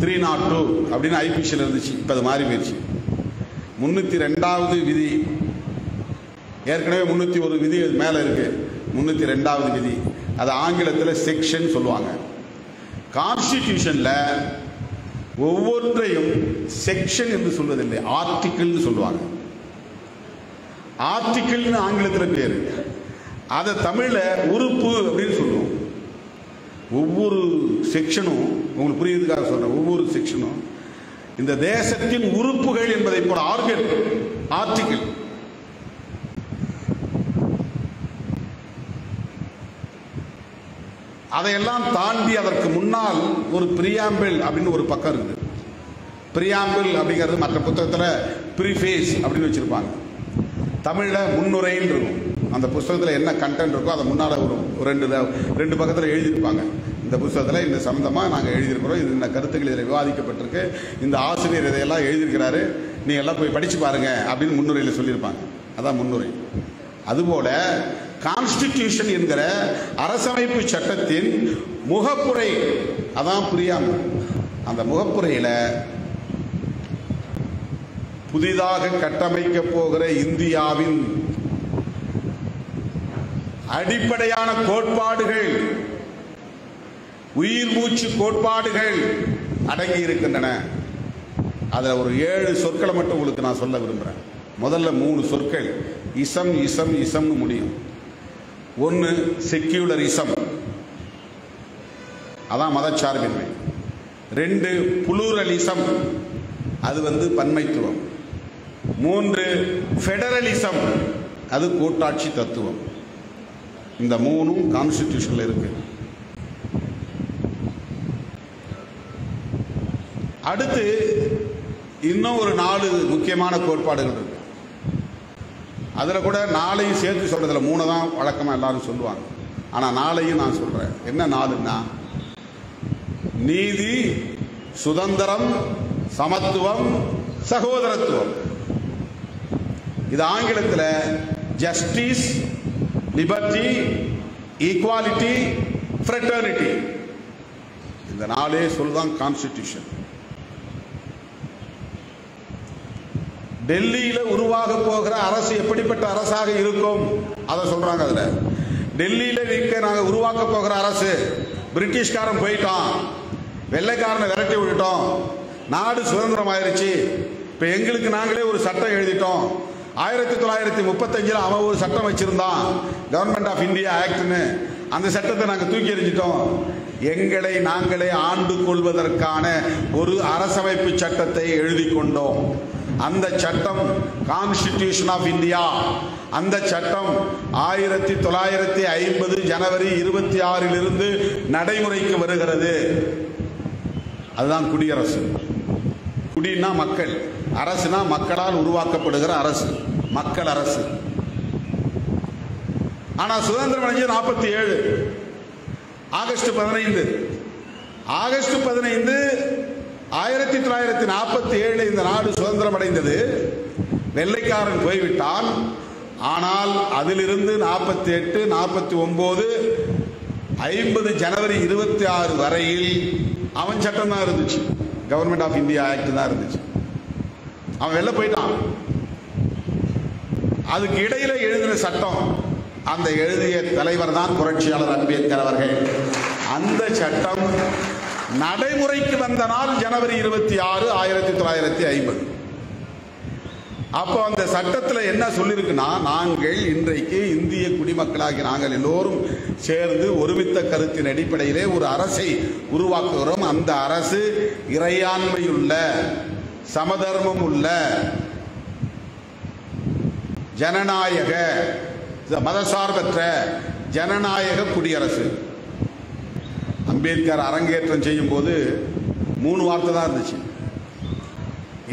302 அப்படின்னு ஐபிசியில் இருந்துச்சு, இப்போ அது மாறி போயிடுச்சு. 302வது விதி, ஏற்கனவே 301 விதி மேலே இருக்கு. 302வது விதி, அது ஆங்கிலத்தில் செக்ஷன் சொல்லுவாங்க. கான்ஸ்டிடியூஷன்ல ஒவ்வொன்றையும் செக்ஷன் என்று சொல்வதில்லை, ஆர்டிக்கிள் சொல்லுவாங்க. ஆர்டிக்கிள் ஆங்கிலத்தில் பேரு, அதை தமிழ்ல உறுப்பு அப்படின்னு சொல்லுவோம். ஒவ்வொரு செக்ஷனும், உங்களுக்கு புரியுறதுக்காக சொல்றேன், ஒவ்வொரு செக்ஷனும் இந்த தேசத்தின் உறுப்புகள் என்பதை போல ஆர்டிக்கிள். அதையெல்லாம் தாண்டி அதற்கு முன்னால் ஒரு பிரியாம்பிள் அப்படின்னு ஒரு பக்கம் இருக்குது. பிரியாம்பிள் அப்படிங்கிறது மற்ற புத்தகத்தில் ப்ரீஃபேஸ் அப்படின்னு வச்சிருப்பாங்க. தமிழில் முன்னுரைன்னு இருக்கும். அந்த புத்தகத்தில் என்ன கண்டென்ட் இருக்கோ அதை முன்னால் ஒரு ரெண்டு பக்கத்தில் எழுதியிருப்பாங்க. இந்த புத்தகத்தில் இந்த சம்பந்தமாக நாங்கள் எழுதியிருக்கிறோம், இது இந்த கருத்துக்கள் இதில் விவாதிக்கப்பட்டிருக்கு, இந்த ஆசிரியர் இதையெல்லாம் எழுதியிருக்கிறாரு, நீ எல்லாம் போய் படித்து பாருங்க அப்படின்னு முன்னுரையில் சொல்லியிருப்பாங்க. அதான் முன்னுரை. அதுபோல கான்ஸ்டிடியூஷன் என்கிற அரசமைப்பு சட்டத்தின் முகப்புரை, அதான் பிரியாம்பிள். அந்த முகப்புரையில் புதிதாக கட்டமைக்க போகிற இந்தியாவின் அடிப்படையான கோட்பாடுகள், உயிர் மூச்சு கோட்பாடுகள் அடங்கி இருக்கின்றன. அதில் ஒரு 7 சொற்களை மட்டும் உங்களுக்கு நான் சொல்ல விரும்புகிறேன். முதல்ல 3 சொற்கள் இசம் இசம் இசம்னு முடியும். 1 செக்யூலரிசம், அதான் மதச்சார்பின்மை. 2 புளூரலிசம், அது பன்மைத்துவம். 3 ஃபெடரலிசம், அது கூட்டாட்சி தத்துவம். இந்த 3ம் கான்ஸ்டிடியூஷன்ல இருக்கு. அடுத்து இன்னும் ஒரு 4 முக்கியமான கோட்பாடுகள் இருக்கு. அதுல கூட 4ஐயும் சேர்த்து சொல்றதுல 3 தான் வழக்கமா எல்லாரும் சொல்லுவாங்க. ஆனா 4ஐயும் நான் சொல்றேன். என்ன 4ன்னா, நீதி, சுதந்திரம், சமத்துவம், சகோதரத்துவம். இது ஆங்கிலத்தில் ஜஸ்டிஸ், லிபர்ட்டி, ஈக்வாலிட்டி, ஃப்ரெட்டர்னிட்டி. இந்த 4 சொல்தான் கான்ஸ்டிடியூஷன். டெல்லியில் உருவாக போகிற அரசு எப்படிப்பட்ட அரசாக இருக்கும் அதை சொல்றாங்க. அதுல டெல்லியில நாங்கள் உருவாக்க போகிற அரசு, பிரிட்டிஷ்காரன் போயிட்டான், வெள்ளைக்காரனை விரட்டி விட்டுட்டோம், நாடு சுதந்திரம் ஆயிருச்சு, இப்ப எங்களுக்கு நாங்களே ஒரு சட்டம் எழுதிட்டோம். 1935 அவன் ஒரு சட்டம் வச்சிருந்தான், கவர்மெண்ட் ஆஃப் இந்தியா ஆக்ட்னு. அந்த சட்டத்தை நாங்கள் தூக்கி எறிஞ்சிட்டோம். எங்களை நாங்களே ஆண்டு கொள்வதற்கான ஒரு அரசமைப்பு சட்டத்தை எழுதி கொண்டோம். அந்த சட்டம் கான்ஸ்டிடியூஷன் ஆஃப் இந்தியா. அந்த சட்டம் 1950 ஜனவரி 26 நடைமுறைக்கு வருகிறது. அதுதான் குடியரசு. குடினா மக்கள், அரசுனா மக்களால் உருவாக்கப்படுகிற அரசு, மக்கள் அரசு. ஆனா சுதந்திரம் அடைஞ்சது 47 ஆகஸ்ட் 15. ஆகஸ்ட் 15 1947 இந்த நாடு சுதந்திரம் அடைந்தது. வெள்ளைக்காரன் போய்விட்டான். ஆனால் அதிலிருந்து 48, 49, 50 ஜனவரி 26 வரையில் அவன் சட்டம் தான் இருந்துச்சு, கவர்மெண்ட் ஆஃப் இந்தியா ஆக்ட் தான் இருந்துச்சு. அவன் வெளில போயிட்டான். அதுக்கு இடையில எழுதின சட்டம், அந்த எழுதிய தலைவர் தான் புரட்சியாளர் அம்பேத்கர் அவர்கள். அந்த சட்டம் நடைமுறைக்கு வந்த நாள் ஜனவரி 26, 1950. அப்போ அந்த சட்டத்தில் என்ன சொல்லியிருக்குன்னா, நாங்கள் இன்றைக்கு இந்திய குடிமக்களாகி நாங்கள் எல்லோரும் சேர்ந்து ஒருமித்த கருத்தின் அடிப்படையிலே ஒரு அரசை உருவாக்குகிறோம். அந்த அரசு இறையாண்மையுள்ள, சமதர்மம் உள்ள, ஜனநாயக, மதசார்பற்ற ஜனநாயக குடியரசு. அம்பேத்கர் அரங்கேற்றம் செய்யும் போது 3 வார்த்தை தான் இருந்துச்சு.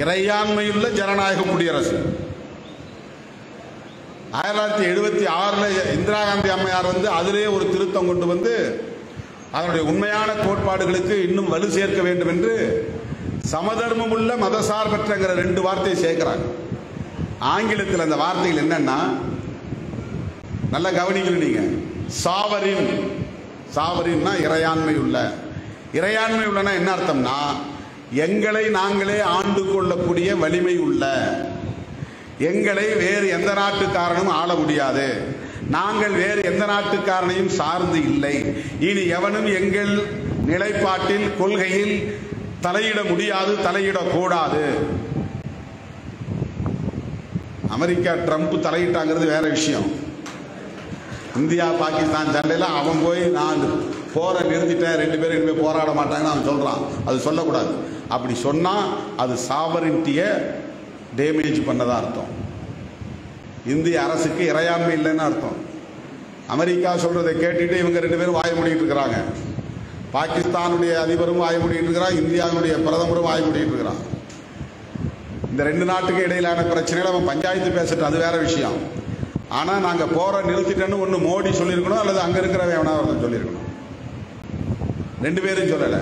இறையாண்மையுள்ள ஜனநாயக குடியரசு. 1976 இந்திரா காந்தி அம்மையார் அதிலே ஒரு திருத்தம் கொண்டு வந்து அதனுடைய உண்மையான கோட்பாடுகளுக்கு இன்னும் வலு சேர்க்க வேண்டும் என்று சமதர்மமுள்ள மதசார்பற்றங்கிற 2 வார்த்தையை சேர்க்கிறாங்க. ஆங்கிலத்தில் அந்த வார்த்தைகள் என்னன்னா, நல்லா கவனிக்கணும் நீங்க, சாவரின். சாவரின்னா இறையாண்மை உள்ள. இறையாண்மை உள்ளனா என்ன அர்த்தம்னா, எங்களை நாங்களே ஆண்டு கொள்ளக்கூடிய வலிமை உள்ள, எங்களை வேறு எந்த நாட்டுக்காரனும் ஆள முடியாது, நாங்கள் வேறு எந்த நாட்டுக்காரனையும் சார்ந்து இல்லை, இனி எவனும் எங்கள் நிலைப்பாட்டில், கொள்கையில் தலையிட முடியாது, தலையிடக்கூடாது. அமெரிக்கா ட்ரம்ப் தலையிட்டாங்கிறது வேற விஷயம். இந்தியா பாகிஸ்தான் சண்டையில் அவன் போய் நான் போரை நிறுத்திட்டேன், 2 பேரும் இனிமேல் போராட மாட்டாங்கன்னு அவன் சொல்கிறான். அது சொல்லக்கூடாது. அப்படி சொன்னால் அது சாவரின்ட்டியை டேமேஜ் பண்ணதான் அர்த்தம். இந்திய அரசுக்கு இறையாண்மை இல்லைன்னு அர்த்தம். அமெரிக்கா சொல்கிறதை கேட்டுட்டு இவங்க 2 பேரும் வாய மூடிட்டு இருக்கிறாங்க. பாகிஸ்தானுடைய அதிபரும் வாய மூடிட்டு இருக்கிறான், இந்தியாவுடைய பிரதமரும் வாய மூடிட்டு இருக்கிறான். இந்த 2 நாட்டுக்கு இடையிலான பிரச்சனைகளை அவன் பஞ்சாயத்து பேசிட்டு, அது வேற விஷயம். ஆனால் நாங்கள் போரை நிறுத்திட்டேன்னு ஒன்று மோடி சொல்லியிருக்கணும், அல்லது அங்கே இருக்கிறவன் எவனா ஒருத்தன் சொல்லியிருக்கணும். 2 பேரும் சொல்லலை.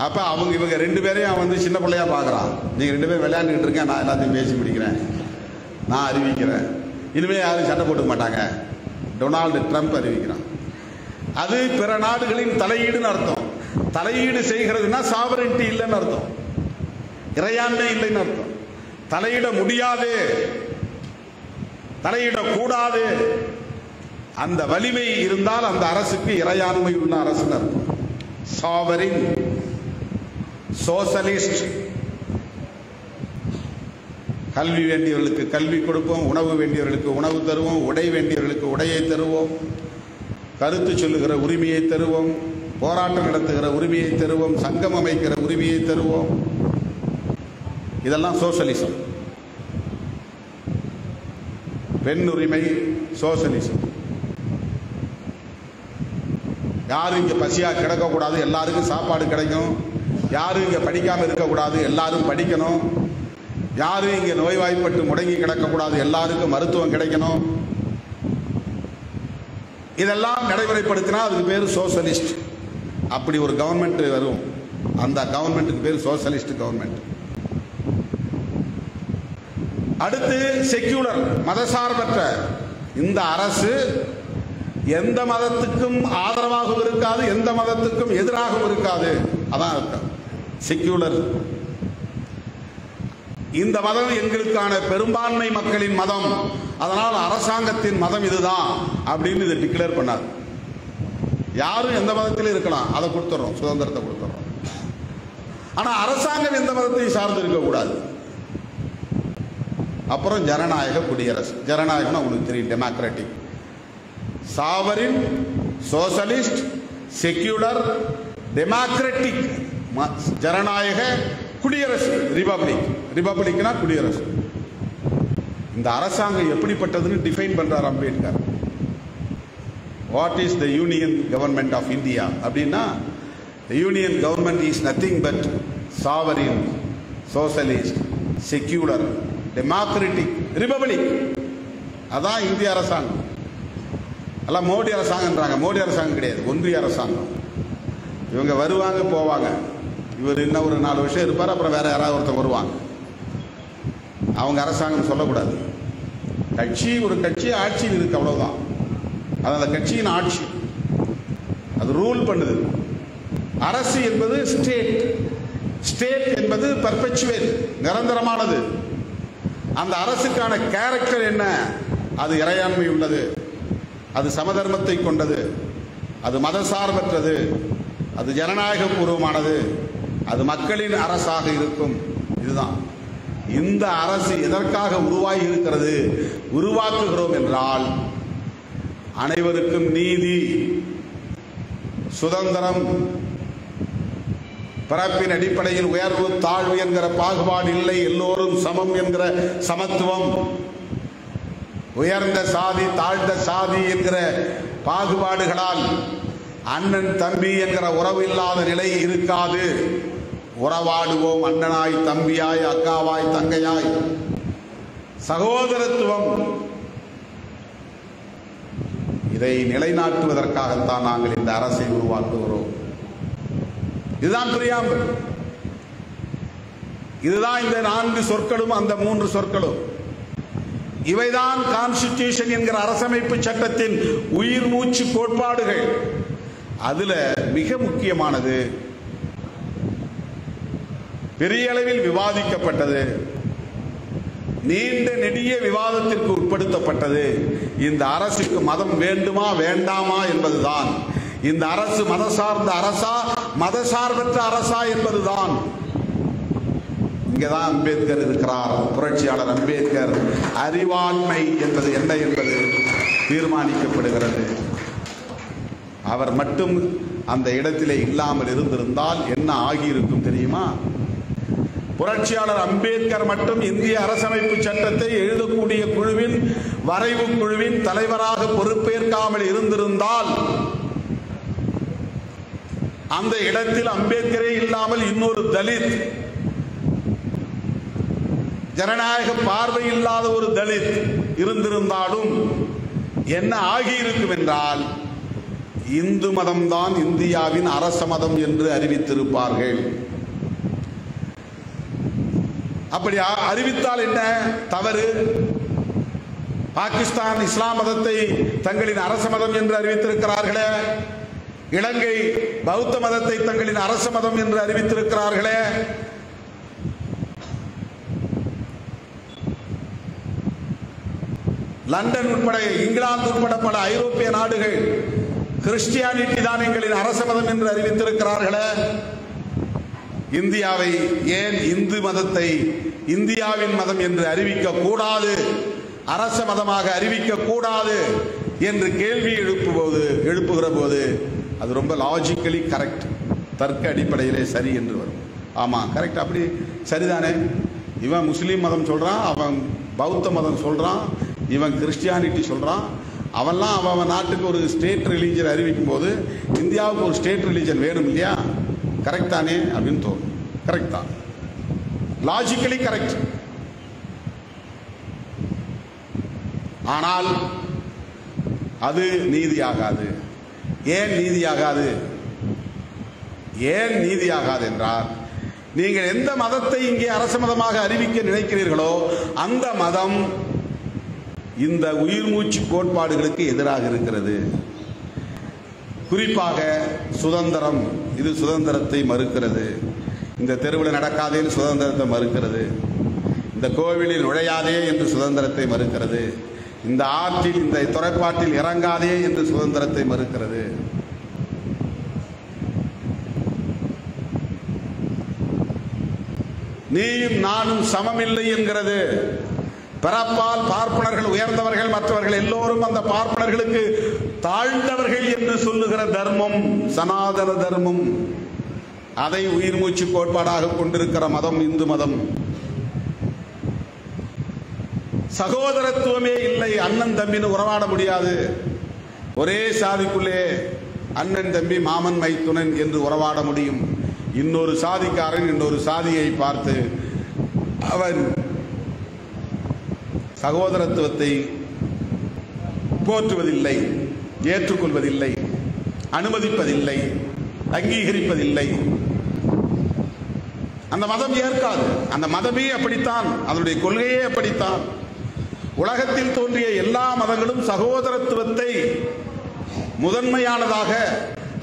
அப்போ இவங்க 2 பேரையும் சின்ன பிள்ளையா பார்க்குறான். நீங்கள் 2 பேரும் விளையாண்டுக்கிட்டு இருக்கேன், நான் எல்லாத்தையும் பேசி முடிக்கிறேன், நான் அறிவிக்கிறேன், இனிமேல் யாரும் சண்டை போட்டுக்க மாட்டாங்க, டொனால்டு ட்ரம்ப் அறிவிக்கிறான். அது பிற நாடுகளின் தலையீடுன்னு அர்த்தம். தலையீடு செய்கிறதுனா சாவரின்ட்டி இல்லைன்னு அர்த்தம், இறையாண்மை இல்லைன்னு அர்த்தம். தலையிட முடியாது, தலையிடக்கூடாது, அந்த வலிமை இருந்தால் அந்த அரசுக்கு இறையாண்மை உள்ள அரசுன்னு அர்த்தம். Sovereign, socialist. கல்வி வேண்டியவர்களுக்கு கல்வி கொடுப்போம், உணவு வேண்டியவர்களுக்கு உணவு தருவோம், உடை வேண்டியவர்களுக்கு உடையை தருவோம், கருத்து சொல்லுகிற உரிமையை தருவோம், போராட்டம் நடத்துகிற உரிமையை தருவோம், சங்கம் அமைக்கிற உரிமையை தருவோம். இதெல்லாம் சோசலிசம். பெண் உரிமை சோசலிசம். யாரும் இங்கே பசியாக கிடக்கக்கூடாது, எல்லாருக்கும் சாப்பாடு கிடைக்கும். யாரும் இங்கே படிக்காமல் இருக்கக்கூடாது, எல்லாரும் படிக்கணும். யாரும் இங்கே நோய்வாய்ப்பட்டு முடங்கி கிடக்கக்கூடாது, எல்லாருக்கும் மருத்துவம் கிடைக்கணும். இதெல்லாம் நடைமுறைப்படுத்தினா அதுக்கு பேர் சோசலிஸ்ட். அப்படி ஒரு கவர்மெண்ட் வரும், அந்த கவர்மெண்ட்டுக்கு பேர் சோசலிஸ்ட் கவர்மெண்ட். அடுத்து செக்யூலர், மதசார்பற்ற. இந்த அரசு எந்த மதத்துக்கும் ஆதரவாகவும் இருக்காது, எந்த மதத்துக்கும் எதிராகவும் இருக்காது. அதான் அர்த்தம் செக்யூலர். இந்த மதம் எங்களுக்கான பெரும்பான்மை மக்களின் மதம், அதனால் அரசாங்கத்தின் மதம் இதுதான் அப்படின்னு இதை டிக்ளேர் பண்ணாது. யாரும் எந்த மதத்திலும் இருக்கலாம், அதை கொடுத்துறோம், சுதந்திரத்தை கொடுத்துறோம். ஆனால் அரசாங்கம் எந்த மதத்தையும் சார்ந்து இருக்கக்கூடாது. அப்புறம் ஜனநாயக குடியரசு. ஜனநாயகம்னா உங்களுக்கு தெரியும், democratic. Sovereign, socialist, secular, democratic, ஜனநாயக குடியரசு, ரிபப்ளிக். ரிபப்ளிக்னா குடியரசு. இந்த அரசாங்கம் எப்படிப்பட்டதுன்னு டிஃபைன் பண்றார் Ambedkar. What is the union government of India அப்படின்னா, union government is nothing but sovereign, socialist, secular, democratic, republic. அதான் இந்திய அரசாங்கம். எல்லாம் மோடி அரசாங்கன்றாங்க. மோடி அரசாங்கம் கிடையாது, ஒன்றிய அரசாங்கம். இவங்க வருவாங்க போவாங்க. இவர் இன்னும் ஒரு 4 வருஷம் இருப்பார், அப்புறம் வேற யாராவது ஒருத்தர் வருவாங்க. அவங்க அரசாங்கம் சொல்லக்கூடாது. கட்சி ஒரு கட்சி ஆட்சியில் இருக்கு, அவ்வளவுதான். அது அந்த கட்சியின் ஆட்சி, அது ரூல் பண்ணுது. அரசு என்பது ஸ்டேட், ஸ்டேட் என்பது பெர்பெச்சுவேட், நிரந்தரமானது. அந்த அரசுக்கான கேரக்டர் என்ன? அது இறையாண்மை உள்ளது, அது சமதர்மத்தை கொண்டது, அது மதசார்பற்றது, அது ஜனநாயக பூர்வமானது, அது மக்களின் அரசாக இருக்கும். இதுதான். இந்த அரசு எதற்காக உருவாகி இருக்கிறது? உருவாக்குகிறோம் என்றால் அனைவருக்கும் நீதி, சுதந்திரம், பிறப்பின் அடிப்படையில் உயர்வு தாழ்வு என்கிற பாகுபாடு இல்லை, எல்லோரும் சமம் என்கிற சமத்துவம், உயர்ந்த சாதி தாழ்ந்த சாதி என்கிற பாகுபாடுகளால் அண்ணன் தம்பி என்கிற உறவு இல்லாத நிலை இருக்காது. உறவாடுவோம், அண்ணனாய் தம்பியாய் அக்காவாய் தங்கையாய். சகோதரத்துவம், இதை நிலைநாட்டுவதற்காகத்தான் நாங்கள் இந்த அரசை உருவாக்குகிறோம். இதுதான் பிரியாம்பிள். இதுதான் இந்த 4 சொற்களும், அந்த 3 சொற்களும். இவைதான் கான்ஸ்டிடியூஷன் என்கிற அரசமைப்பு சட்டத்தின் உயிர் மூச்சு கோட்பாடுகள். அதுல மிக முக்கியமானது, பெரிய அளவில் விவாதிக்கப்பட்டது, நீண்ட நெடிய விவாதத்திற்கு உட்படுத்தப்பட்டது, இந்த அரசுக்கு மதம் வேண்டுமா வேண்டாமா என்பதுதான். இந்த அரசு மதசார்ந்த அரசா மதசார்பற்ற அரசா என்பதுதான். இங்கேதான் அம்பேத்கர் இருக்கிறார். புரட்சியாளர் அம்பேத்கர். அறிவாண்மை என்பது என்ன என்பது தீர்மானிக்கப்படுகிறது. அவர் மட்டும் அந்த இடத்திலே இல்லாமல் இருந்திருந்தால் என்ன ஆகியிருக்கும் தெரியுமா? புரட்சியாளர் அம்பேத்கர் மட்டும் இந்திய அரசமைப்பு சட்டத்தை எழுதக்கூடிய குழுவின் வரைவு குழுவின் தலைவராக பொறுப்பேற்காமல் இருந்திருந்தால் அந்த இடத்தில் அம்பேத்கரே இல்லாமல் இன்னொரு தலித், ஜனநாயக பார்வை இல்லாத ஒரு தலித் இருந்திருந்தாலும் என்ன ஆகியிருக்கும் என்றால், இந்து மதம்தான் இந்தியாவின் அரச மதம் என்று அறிவித்திருப்பார்கள். அப்படி அறிவித்தால் என்ன தவறு? பாகிஸ்தான் இஸ்லாம் மதத்தை தங்களின் அரச மதம் என்று அறிவித்திருக்கிறார்களே, இலங்கை பௌத்த மதத்தை தங்களின் அரச மதம் என்று அறிவித்திருக்கிறார்களே, லண்டன் உட்பட இங்கிலாந்து உட்பட பல ஐரோப்பிய நாடுகள் கிறிஸ்டியானிட்டி தான் எங்களின் அரச மதம் என்று அறிவித்திருக்கிறார்களே, இந்தியாவை ஏன் இந்து மதத்தை இந்தியாவின் மதம் என்று அறிவிக்க கூடாது, அரச மதமாக அறிவிக்க கூடாது என்று கேள்வி எழுப்புகிற போது அது ரொம்ப லாஜிக்கலி கரெக்ட், தர்க்க அடிப்படையிலே சரி என்று வரும். ஆமா கரெக்ட், அப்படி சரிதானே. இவன் முஸ்லீம் மதம் சொல்றான், அவன் பௌத்த மதம் சொல்றான், இவன் கிறிஸ்டியானிட்டி சொல்றான். அவெல்லாம் அவன் நாட்டுக்கு ஒரு ஸ்டேட் ரிலீஜன் அறிவிக்கும் போது இந்தியாவுக்கு ஒரு ஸ்டேட் ரிலீஜன் வேணும் இல்லையா? கரெக்ட் தானே அப்படின்னு தோணும். கரெக்ட் தான், லாஜிக்கலி கரெக்ட். ஆனால் அது நீதியாகாது. ஏன் நீதியாகாது? ஏன் நீதியாகாது என்றால், நீங்கள் எந்த மதத்தை இங்கே அரச மதமாக அறிவிக்க நினைக்கிறீர்களோ அந்த மதம் இந்த உயிர் மூச்சு கோட்பாடுகளுக்கு எதிராக இருக்கிறது. குறிப்பாக சுதந்திரம், இது சுதந்திரத்தை மறுக்கிறது. இந்த தெருவில் நடக்காதேன்னு சுதந்திரத்தை மறுக்கிறது. இந்த கோவிலில் நுழையாதே என்று சுதந்திரத்தை மறுக்கிறது. இந்த ஆற்றில் இந்த துறைப்பாட்டில் இறங்காதே என்று சுதந்திரத்தை மறுக்கிறது. நீயும் நானும் சமமில்லை என்கிறது. பிறப்பால் பார்ப்பனர்கள் உயர்ந்தவர்கள், மற்றவர்கள் எல்லோரும் அந்த பார்ப்பனர்களுக்கு தாழ்ந்தவர்கள் என்று சொல்லுகிற தர்மம் சனாதன தர்மம். அதை உயிர் மூச்சு கோட்பாடாக கொண்டிருக்கிற மதம் இந்து மதம். சகோதரத்துவமே இல்லை. அண்ணன் தம்பின்னு உறவாட முடியாது. ஒரே சாதிக்குள்ளே அண்ணன் தம்பி மாமன் மைத்துனன் என்று உறவாட முடியும். இன்னொரு சாதிக்காரன் இன்னொரு சாதியை பார்த்து அவன் சகோதரத்துவத்தை போற்றுவதில்லை, ஏற்றுக்கொள்வதில்லை, அனுமதிப்பதில்லை, அங்கீகரிப்பதில்லை. அந்த மதம் ஏற்காது. அந்த மதமே அப்படித்தான், அதனுடைய கொள்கையே அப்படித்தான். உலகத்தில் தோன்றிய எல்லா மதங்களும் சகோதரத்துவத்தை முதன்மையானதாக,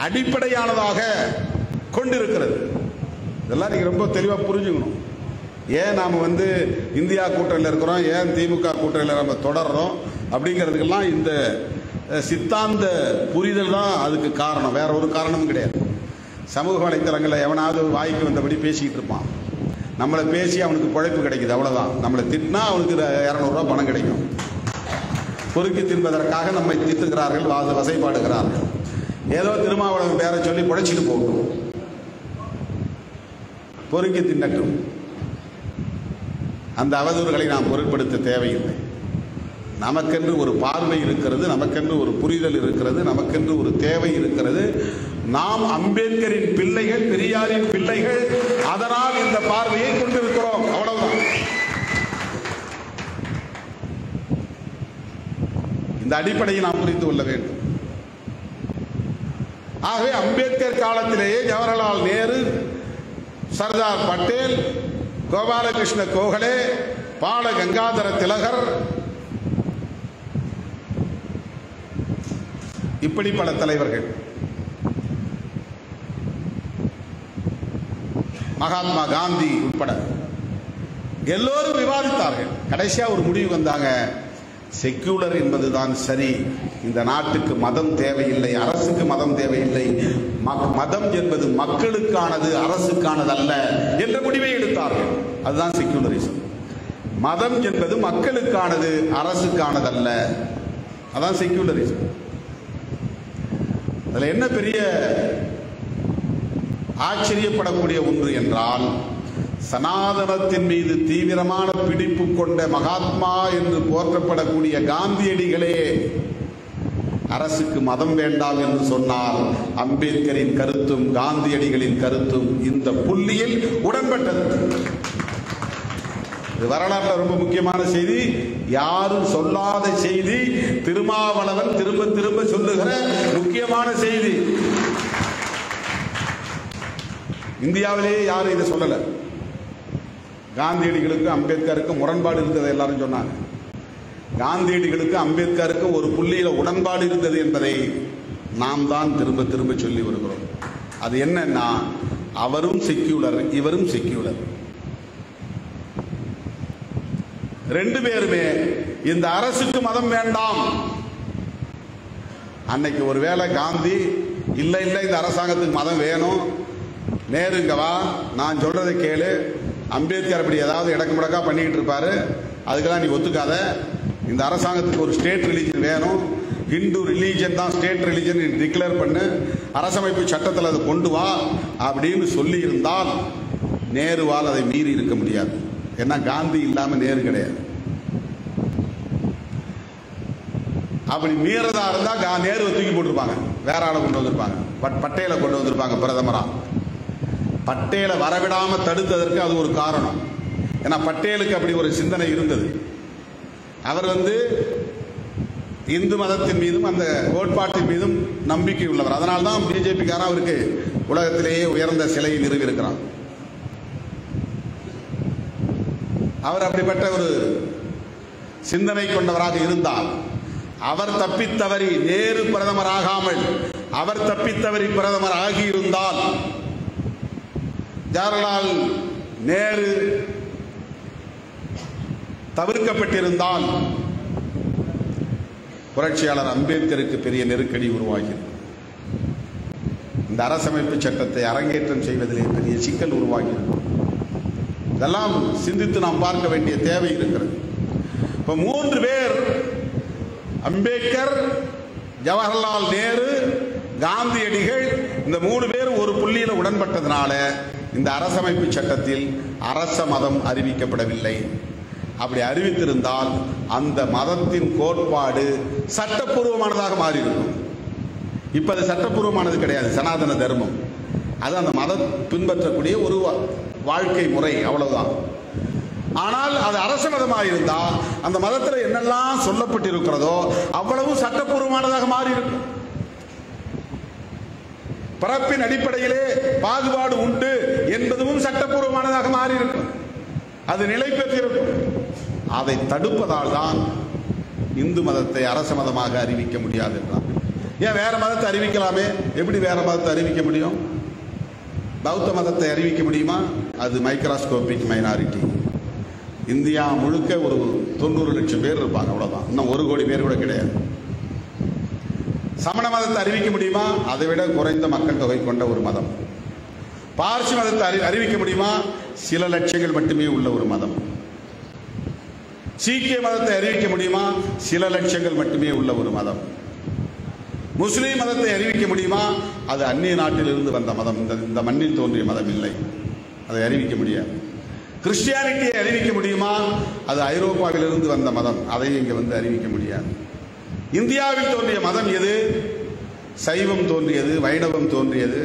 அடிப்படையானதாக, கொண்டிருக்கிறது. இதெல்லாம் நீங்க ரொம்ப தெளிவா புரிஞ்சுக்கணும். ஏன் நாம இந்தியா கூட்டணியில் இருக்கிறோம், ஏன் திமுக கூட்டணியில் நம்ம தொடர்றோம் அப்படிங்கிறதுக்கெல்லாம் இந்த சித்தாந்த புரிதல் தான் அதுக்கு காரணம். வேற ஒரு காரணமும் கிடையாது. சமூக வலைத்தளங்களில் எவனாவது வாய்க்கு வந்தபடி பேசிக்கிட்டு இருப்பான். நம்மளை பேசி அவனுக்கு பிழைப்பு கிடைக்குது, அவ்வளவுதான். நம்மளை திட்டினா அவனுக்கு 200 ரூபாய் பணம் கிடைக்கும். பொறுக்கி தின்பதற்காக நம்மை திட்டுகிறார்கள், வசைப்பாடுகிறார்கள். ஏதோ திருமாவளவன் பேரை சொல்லி பிழைச்சிட்டு போகட்டும், பொறுக்கி தின்னட்டும். அந்த அவதூறுகளை நாம் பொருட்படுத்த தேவையில்லை. நமக்கென்று ஒரு பார்வை இருக்கிறது, நமக்கென்று ஒரு புரிதல் இருக்கிறது, நமக்கென்று ஒரு தேவை இருக்கிறது. நாம் அம்பேத்கரின் பிள்ளைகள், பெரியாரின் பிள்ளைகள். அதனால் இந்த பார்வையை கொண்டிருக்கிறோம், அவ்வளவுதான். இந்த அடிப்படையை நாம் புரிந்து கொள்ள வேண்டும். ஆகவே அம்பேத்கர் காலத்திலேயே ஜவஹர்லால் நேரு, சர்தார் பட்டேல், கோபாலகிருஷ்ண கோகலே, பால கங்காதர திலகர், இப்படி பல தலைவர்கள், மகாத்மா காந்தி உட்பட எல்லோரும் விவாதித்தார்கள். கடைசியா ஒரு முடிவு வந்தாங்க, செக்யூலர் என்பதுதான் சரி, இந்த நாட்டுக்கு மதம் தேவையில்லை, அரசுக்கு மதம் தேவையில்லை, மதம் என்பது மக்களுக்கானது, அரசுக்கானது அல்ல என்ற முடிவை எடுத்தார்கள். அதுதான் செக்யூலரிசம். மதம் என்பது மக்களுக்கானது, அரசுக்கானதல்ல, அதான் செக்யூலரிசம். அதுல என்ன பெரிய ஆச்சரியப்படக்கூடிய ஒன்று என்றால், சனாதனத்தின் மீது தீவிரமான பிடிப்பு கொண்ட மகாத்மா என்று போற்றப்படக்கூடிய காந்தியடிகளே அரசுக்கு மதம் வேண்டாம் என்று சொன்னால், அம்பேத்கரின் கருத்தும் காந்தியடிகளின் கருத்தும் இந்த புள்ளியில் உடன்பட்டது. வரலாற்று ரொம்ப முக்கியமான செய்தி, யாரும் சொல்லாத செய்தி, திருமாவளவன் திரும்ப திரும்ப சொல்லுகிற முக்கியமான செய்தி. இந்தியாவிலேயே யாரும் இதை சொல்லல. காந்தியடிகளுக்கு அம்பேத்கருக்கு முரண்பாடு இருந்தது எல்லாரும் சொன்னாங்க. காந்தியடிகளுக்கு அம்பேத்கருக்கு ஒரு புள்ளியில உடன்பாடு இருந்தது என்பதை நாம் தான் திரும்ப திரும்ப சொல்லி வருகிறோம். அது என்னன்னா, அவரும் செக்யூலர், இவரும் செக்யூலர். ரெண்டு பேருமே இந்த அரசுக்கு மதம் வேண்டாம். அன்னைக்கு ஒருவேளை காந்தி இல்ல இல்ல இந்த அரசாங்கத்துக்கு மதம் வேணும், நேருங்க வா, நான் சொல்றதை கேளு, அம்பேத்கர் அப்படி ஏதாவது இடக்கு முடக்கா பண்ணிக்கிட்டு இருப்பாரு, அதுக்கெல்லாம் நீ ஒத்துக்காத, இந்த அரசாங்கத்துக்கு ஒரு ஸ்டேட் ரிலீஜன் வேணும், ஹிந்து ரிலீஜன் தான் ஸ்டேட் ரிலீஜன் டிக்ளேர் பண்ணு, அரசமைப்பு சட்டத்தில் அதை கொண்டு வா அப்படின்னு சொல்லி இருந்தால் நேருவால் அதை மீறி இருக்க முடியாது. ஏன்னா காந்தி இல்லாம நேரு கிடையாது. அப்படி மீறதா இருந்தா நேருவை தூக்கி போட்டிருப்பாங்க, வேற ஆளை கொண்டு வந்திருப்பாங்க, பட்டேலை கொண்டு வந்திருப்பாங்க பிரதமரா. பட்டேலை வரவிடாம தடுத்ததற்கு அது ஒரு காரணம். ஏன்னா பட்டேலுக்கு அப்படி ஒரு சிந்தனை இருந்தது. அவர் இந்து மதத்தின் மீதும் அந்த கோட்பாட்டின் மீதும் நம்பிக்கை உள்ளவர். அதனால்தான் பிஜேபிக்காரன் அவருக்கு உலகத்திலேயே உயர்ந்த சிலையை நிறுவியிருக்கிறான். அவர் அப்படிப்பட்ட ஒரு சிந்தனை கொண்டவராக இருந்தால், அவர் தப்பித்தவறி நேரு பிரதமர் ஆகாமல் அவர் தப்பித்தவறி பிரதமர் ஆகியிருந்தால், ஜவஹர்லால் நேரு தவிர்க்கப்பட்டிருந்தால், புரட்சியாளர் அம்பேத்கருக்கு பெரிய நெருக்கடி உருவாகிறது. இந்த அரசமைப்பு சட்டத்தை அரங்கேற்றம் செய்வதிலே பெரிய சிக்கல் உருவாகிறது. இதெல்லாம் சிந்தித்து நாம் பார்க்க வேண்டிய தேவை இருக்கிறது. இப்ப 3 பேர், அம்பேத்கர், ஜவஹர்லால் நேரு, காந்தியடிகள், இந்த 3 பேர் ஒரு புள்ளியில் உடன்பட்டதனால இந்த அரசமைப்பு சட்டத்தில் அரச மதம் அறிவிக்கப்படவில்லை. அப்படி அறிவித்திருந்தால் அந்த மதத்தின் கோட்பாடு சட்டப்பூர்வமானதாக மாறியிருக்கும். இப்ப அது சட்டப்பூர்வமானது கிடையாது, சனாதன தர்மம். அது அந்த மதம் பின்பற்றக்கூடிய ஒரு வாழ்க்கை முறை, அவ்வளவுதான். ஆனால் அது அரச மதமாக இருந்தால் அந்த மதத்தில் என்னெல்லாம் சொல்லப்பட்டிருக்கிறதோ அவ்வளவு சட்டப்பூர்வமானதாக மாறி இருக்கும். பிறப்பின் அடிப்படையிலே பாகுபாடு உண்டு என்பதும் சட்டப்பூர்வமானதாக மாறி இருக்கும். அது நிலை பெற்றிருக்கும். அதை தடுப்பதால் தான் இந்து மதத்தை அரச மதமாக அறிவிக்க முடியாது என்றார். ஏன் வேற மதத்தை அறிவிக்கலாமே? எப்படி வேற மதத்தை அறிவிக்க முடியும்? பௌத்த மதத்தை அறிவிக்க முடியுமா? அது மைக்ரோஸ்கோபிக் மைனாரிட்டி. இந்தியா முழுக்க ஒரு 90 லட்சம் பேர் இருப்பாங்க, அவ்வளவுதான். இன்னும் 1 கோடி பேர் கூட கிடையாது. சமண மதத்தை அறிவிக்க முடியுமா? அதை விட குறைந்த மக்கள் தொகை கொண்ட ஒரு மதம். பார்சி மதத்தை அறிவிக்க முடியுமா? சில லட்சங்கள் மட்டுமே உள்ள ஒரு மதம். சீக்கிய மதத்தை அறிவிக்க முடியுமா? சில லட்சங்கள் மட்டுமே உள்ள ஒரு மதம். முஸ்லீம் மதத்தை அறிவிக்க முடியுமா? அது அந்நிய நாட்டிலிருந்து வந்த மதம், இந்த மண்ணில் தோன்றிய மதம் இல்லை, அதை அறிவிக்க முடியாது. கிறிஸ்டியானிட்டியை அறிவிக்க முடியுமா? அது ஐரோப்பாவிலிருந்து வந்த மதம், அதை இங்கே வந்து அறிவிக்க முடியாது. இந்தியாவில் தோன்றிய மதம் எது? சைவம் தோன்றியது, வைணவம் தோன்றியது.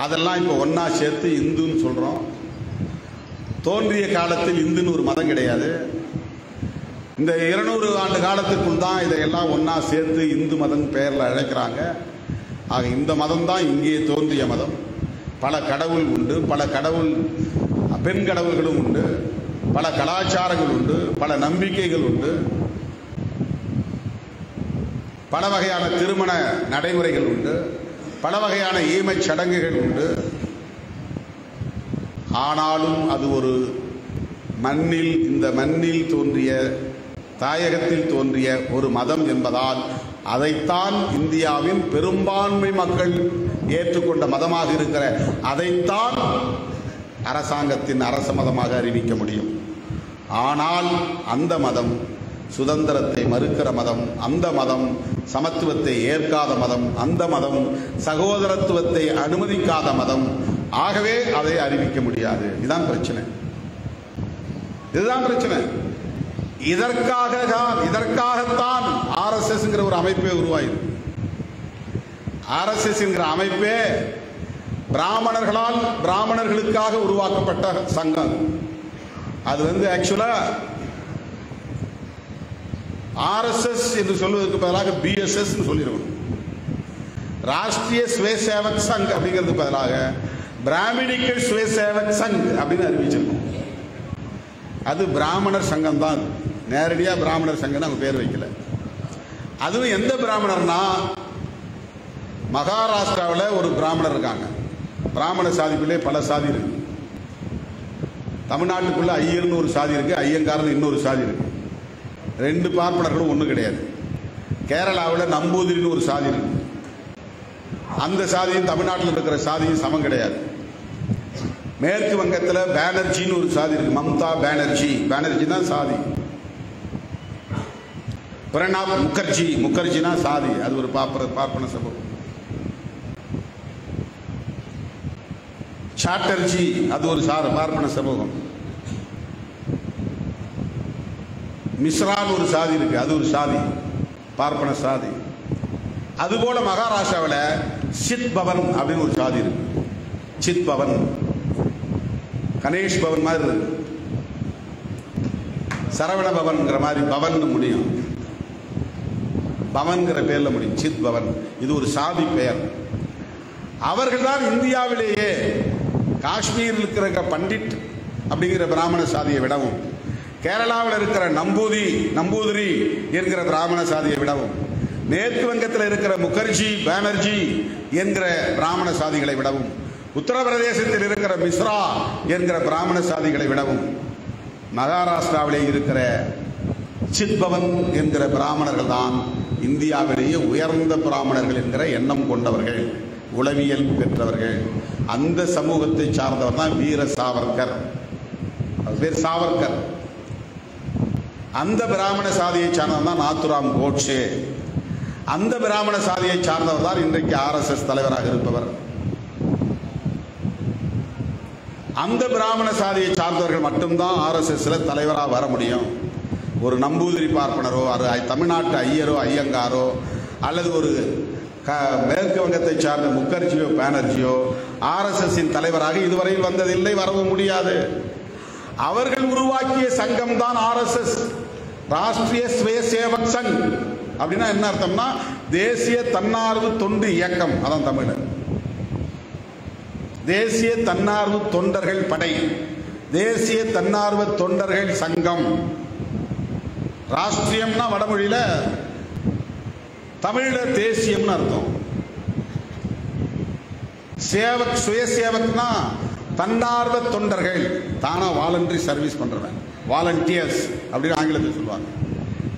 அதெல்லாம் இப்போ ஒன்னா சேர்த்து இந்துன்னு சொல்றோம். தோன்றிய காலத்தில் இந்துன்னு ஒரு மதம் கிடையாது. இந்த 200 ஆண்டு காலத்துக்குள் தான் இதையெல்லாம் ஒன்னா சேர்த்து இந்து மதம் பெயரில் அழைக்கிறாங்க. ஆக இந்த மதம் தான் இங்கே தோன்றிய மதம். பல கடவுள் உண்டு, பல கடவுள் பெண் கடவுள்களும் உண்டு, பல கலாச்சாரங்கள் உண்டு, பல நம்பிக்கைகள் உண்டு, பல வகையான திருமண நடைமுறைகள் உண்டு, பல வகையான ஈமச் சடங்குகள் உண்டு. ஆனாலும் அது ஒரு மண்ணில், இந்த மண்ணில் தோன்றிய, தாயகத்தில் தோன்றிய ஒரு மதம் என்பதால் அதைத்தான் இந்தியாவின் பெரும்பான்மை மக்கள் ஏற்றுக்கொண்ட மதமாக இருக்கிற அதைத்தான் அரசாங்கத்தின் அரச மதமாக அறிவிக்க முடியும். ஆனால் அந்த மதம் சுதந்திரத்தை மறுக்கிற மதம், அந்த மதம் சமத்துவத்தை ஏற்காத மதம், அந்த மதம் சகோதரத்துவத்தை அனுமதிக்காத மதம். ஆகவே அதை அறிவிக்க முடியாது. இதுதான் பிரச்சனை, இதுதான் பிரச்சனை. இதற்காகத்தான் ஆர்எஸ்எஸ் ஒரு அமைப்பே உருவாயிருக்கு. ஆர்எஸ்எஸ் என்கிற அமைப்பே பிராமணர்களால் பிராமணர்களுக்காக உருவாக்கப்பட்ட சங்கம். அது வந்து ஆக்சுவலா ஆர்எஸ்எஸ் என்று சொல்வதற்கு பதிலாக பிஎஸ்எஸ் சொல்லிருக்கணும். ராஷ்டிரிய ஸ்வயசேவக் சங் அப்படிங்கிறதுக்கு பதிலாக பிராமணிக்கல் ஸ்வயசேவக் சங் அப்படின்னு அறிவிச்சிருக்கோம். அது பிராமணர் சங்கம் தான், நேரடியாக பிராமணர் சங்கம் நம்ம பேர் வைக்கல. அதுவும் எந்த பிராமணர்னா, மகாராஷ்டிராவில் ஒரு பிராமணர் இருக்காங்க. பிராமண சாதிக்குள்ளே பல சாதி இருக்கு. தமிழ்நாட்டுக்குள்ள ஐயர்னு ஒரு சாதி இருக்கு, ஐயங்காரன் இன்னொரு சாதி இருக்கு. 2 பார்ப்பனர்களும் ஒன்றும் கிடையாது. கேரளாவில் நம்பூதிரின்னு ஒரு சாதி இருக்கு. அந்த சாதியும் தமிழ்நாட்டில் இருக்கிற சாதியும் சமம் கிடையாது. மேற்கு வங்கத்தில் பானர்ஜின்னு ஒரு சாதி இருக்கு, மம்தா பானர்ஜி. பானர்ஜி தான் சாதி. பிரணாப் முகர்ஜி, முகர்ஜினா சாதி, அது ஒரு பார்ப்பன சமூகம். சாட்டர்ஜி அது ஒரு பார்ப்பன சமூகம். மிஸ்ரான்னு ஒரு சாதி இருக்கு, அது ஒரு சாதி, பார்ப்பன சாதி. அதுபோல மகாராஷ்டிராவில் சித் பவன் அப்படின்னு ஒரு சாதி இருக்கு. சித் பவன், கணேஷ் பவன் மாதிரி இருக்கு. சரவண பவன்ங்கிற மாதிரி பவன் முடியும், பவன்கிற பேர்ல முடியும், சித் பவன். இது ஒரு சாதி பெயர். அவர்கள் தான் இந்தியாவிலேயே காஷ்மீரில் இருக்கிற பண்டிட் அப்படிங்கிற பிராமண சாதியை விடவும், கேரளாவில் இருக்கிற நம்பூதிரி என்கிற பிராமண சாதியை விடவும், மேற்கு வங்கத்தில் இருக்கிற முகர்ஜி பானர்ஜி என்கிற பிராமண சாதிகளை விடவும், உத்தரப்பிரதேசத்தில் இருக்கிற மிஸ்ரா என்கிற பிராமண சாதிகளை விடவும், மகாராஷ்டிராவிலே இருக்கிற சித்பவன் என்கிற பிராமணர்கள் தான் இந்தியாவிலேயே உயர்ந்த பிராமணர்கள் என்கிற எண்ணம் கொண்டவர்கள், உளவியல் பெற்றவர்கள். அந்த சமூகத்தை சார்ந்தவர் தான் வீர சாவர்கர். பேர் சாவர்கர். அந்த பிராமண சாதியை சார்ந்தவர் தான் நாத்துராம் கோட்சே. அந்த பிராமண சாதியை சார்ந்தவர் தான் இன்றைக்கு ஆர்எஸ்எஸ் தலைவராக இருப்பவர். அந்த பிராமண சாதியை சார்ந்தவர்கள் மட்டும்தான் ஆர்எஸ்எஸ்ல தலைவராக வர முடியும். ஒரு நம்பூதிரி பார்ப்பனரோ, தமிழ்நாட்டு ஐயரோ ஐயங்காரோ, அல்லது ஒரு மேற்கு வங்கத்தை சார்ந்த முகர்ஜியோ பானர்ஜியோ ஆர்எஸ்எஸ்ஸின் தலைவராக இதுவரையில் வந்ததில்லை, வரவும் முடியாது. அவர்கள் உருவாக்கிய சங்கம் தான் ஆர்எஸ்எஸ், ராஷ்டிரிய ஸ்வயசேவக் சங். அப்படின்னா என்ன அர்த்தம்னா, தேசிய தன்னார்வ தொண்டு இயக்கம். அதான் தமிழ். தேசிய தன்னார்வ தொண்டர்கள் படை, தேசிய தன்னார்வ தொண்டர்கள் சங்கம். ராஷ்டிரியம்னா வடமொழியில, தமிழ்ல தேசியம்னு அர்த்தம். சேவக் சுயசேவக்னா தன்னார்வ தொண்டர்கள், தானா வாலண்டரி சர்வீஸ் பண்றவன், வாலண்டியர்ஸ் அப்படின்னு ஆங்கிலத்தில் சொல்லுவாங்க.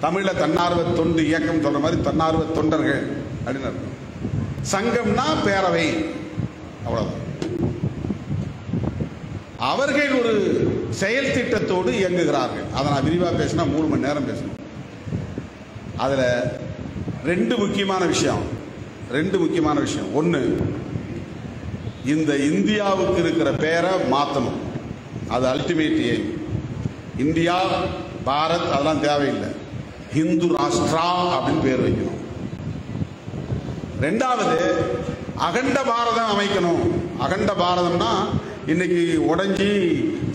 தமிழ்ல தன்னார்வ தொண்டு இயக்கம் சொல்ற மாதிரி தன்னார்வ தொண்டர்கள் அப்படின்னு அர்த்தம். சங்கம்னா பேரவை, அவ்வளவுதான். அவர்கள் ஒரு செயல் திட்டத்தோடு இயங்குகிறார்கள். அதை நான் விரிவாக பேசினா 3 மணி நேரம் பேசணும். அதுல ரெண்டு முக்கியமான விஷயம். ஒன்று, இந்த இந்தியாவுக்கு இருக்கிற பேரை மாற்றணும். அது அல்டிமேட் எய்ம். இந்தியா, பாரத் அதெல்லாம் தேவையில்லை, ஹிந்து ராஷ்டிரா அப்படின்னு பேர் வைக்கணும். ரெண்டாவது, அகண்ட பாரதம் அமைக்கணும். அகண்ட பாரதம்னா இன்னைக்கு உடைஞ்சி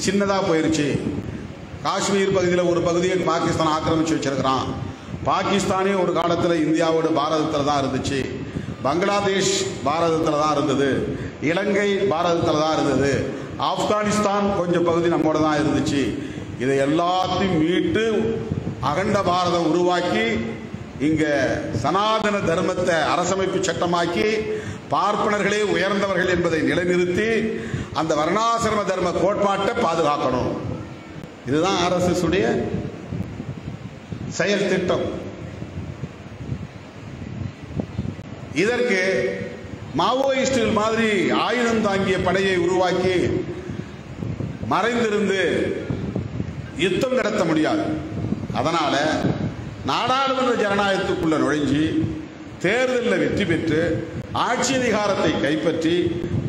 சின்னதா போயிருச்சு. காஷ்மீர் பகுதியில் ஒரு பகுதியை பாகிஸ்தான் ஆக்கிரமிச்சு வச்சிருக்கிறான். பாகிஸ்தானே ஒரு காலத்தில் இந்தியாவோட பாரதத்தில் தான் இருந்துச்சு. பங்களாதேஷ் பாரதத்தில் தான் இருந்தது. இலங்கை பாரதத்தில் தான் இருந்தது. ஆப்கானிஸ்தான் கொஞ்சம் பகுதி நம்மோட தான் இருந்துச்சு. இதை எல்லாத்தையும் மீட்டு அகண்ட பாரதம் உருவாக்கி இங்க சனாதன தர்மத்தை அரசமைப்பு சட்டமாக்கி பார்ப்பனர்களே உயர்ந்தவர்கள் என்பதை நிலைநிறுத்தி அந்த வர்ணாசிரம தர்ம கோட்பாட்டை பாதுகாக்கணும். இதுதான் RSS உடைய செயல் திட்டம். இதற்கு மாவோயிஸ்டுகள் மாதிரி ஆயுதம் தாங்கிய படையை உருவாக்கி மறைந்திருந்து யுத்தம் நடத்த முடியாது. அதனால நாடாளுமன்ற ஜனநாயகத்துக்குள்ள நுழைஞ்சி தேர்தலில் வெற்றி பெற்று ஆட்சி அதிகாரத்தை கைப்பற்றி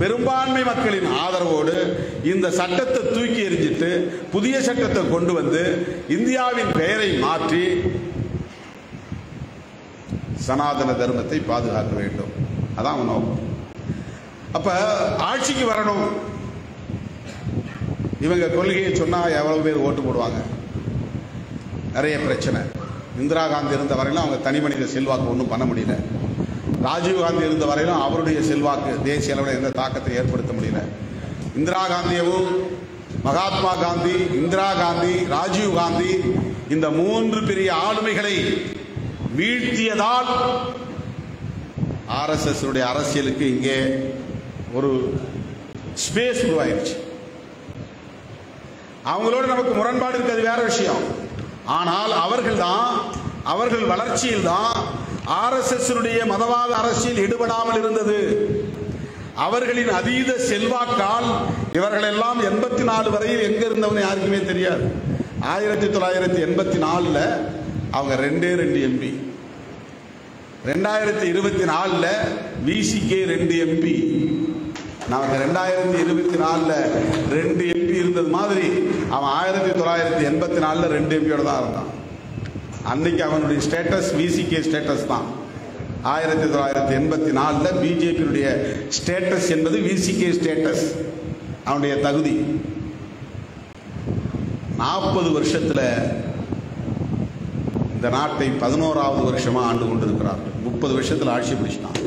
பெரும்பான்மை மக்களின் ஆதரவோடு இந்த சட்டத்தை தூக்கி எறிஞ்சிட்டு புதிய சட்டத்தை கொண்டு வந்து இந்தியாவின் பெயரை மாற்றி சனாதன தர்மத்தை பாதுகாக்க வேண்டும். அதான் நோக்கம். அப்ப ஆட்சிக்கு வரணும். இவங்க கொள்கையை சொன்னா எவ்வளவு பேர் ஓட்டு போடுவாங்க? நிறைய பிரச்சனை. இந்திரா காந்தி இருந்த வரையிலும் அவங்க தனி மனித செல்வாக்கு ஒன்றும் பண்ண முடியல. ராஜீவ் காந்தி இருந்த வரையிலும் அவருடைய செல்வாக்கு தேசிய அளவில் எந்த தாக்கத்தை ஏற்படுத்த முடியல. இந்திரா காந்தியவும், மகாத்மா காந்தி, இந்திரா காந்தி, ராஜீவ் காந்தி இந்த 3 பெரிய ஆளுமைகளை வீழ்த்தியதால் RSS உடைய அரசியலுக்கு இங்கே ஒரு ஸ்பேஸ் உருவாயிருச்சு. அவங்களோட நமக்கு முரண்பாடு இருக்கிறது வேற விஷயம். ஆனால் அவர்கள் வளர்ச்சியில் தான் RSS மதவாத அரசியல் ஈடுபடாமல் இருந்தது. அவர்களின் அதீத செல்வாக்கால் இவர்கள் எல்லாம் 84 வரையில் எங்க இருந்தவங்க யாருக்குமே தெரியாது. 1984 அவங்க 2 MP, 2024 VCK 2 MP. நமக்கு 2024 2 MP இருந்தது மாதிரி அவன் 1984 2 MPயோட தான் இருந்தான். அன்னைக்கு அவனுடைய ஸ்டேட்டஸ் VCK ஸ்டேட்டஸ் தான். 1984 பிஜேபியுடைய ஸ்டேட்டஸ் என்பது VCK ஸ்டேட்டஸ், அவனுடைய தகுதி. 40 வருஷத்துல இந்த நாட்டை 11வது வருஷமா ஆண்டு கொண்டிருக்கிறார்கள். 30 வருஷத்துல ஆட்சி பிடிச்சிட்டான்.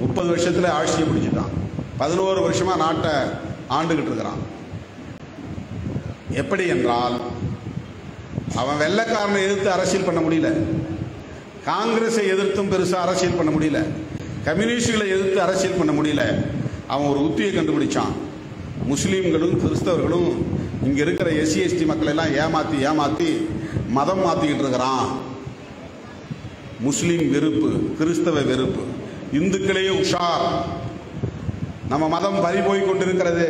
30 வருஷத்துல ஆட்சியை பிடிச்சிட்டான். 11 வருஷமா நாட்டை ஆண்டுகிட்டு இருக்கிறான். எப்படி என்றால், அவன் வெள்ளைக்காரனை எதிர்த்து அரசியல் பண்ண முடியல, காங்கிரஸை எதிர்த்தும் பெருசா அரசியல் பண்ண முடியல, கம்யூனிஸ்டுகளை எதிர்த்து அரசியல் பண்ண முடியல. அவன் ஒரு உத்தியை கண்டுபிடிச்சான். முஸ்லீம்களும் கிறிஸ்தவர்களும் இங்க இருக்கிற SC ST மக்களை எல்லாம் ஏமாத்தி மதம் மாத்திக்கிட்டு இருக்கிறான். முஸ்லீம் வெறுப்பு, கிறிஸ்தவ வெறுப்பு, இந்துக்களே உஷார், நம்ம மதம் பறி போய் கொண்டிருக்கிறது.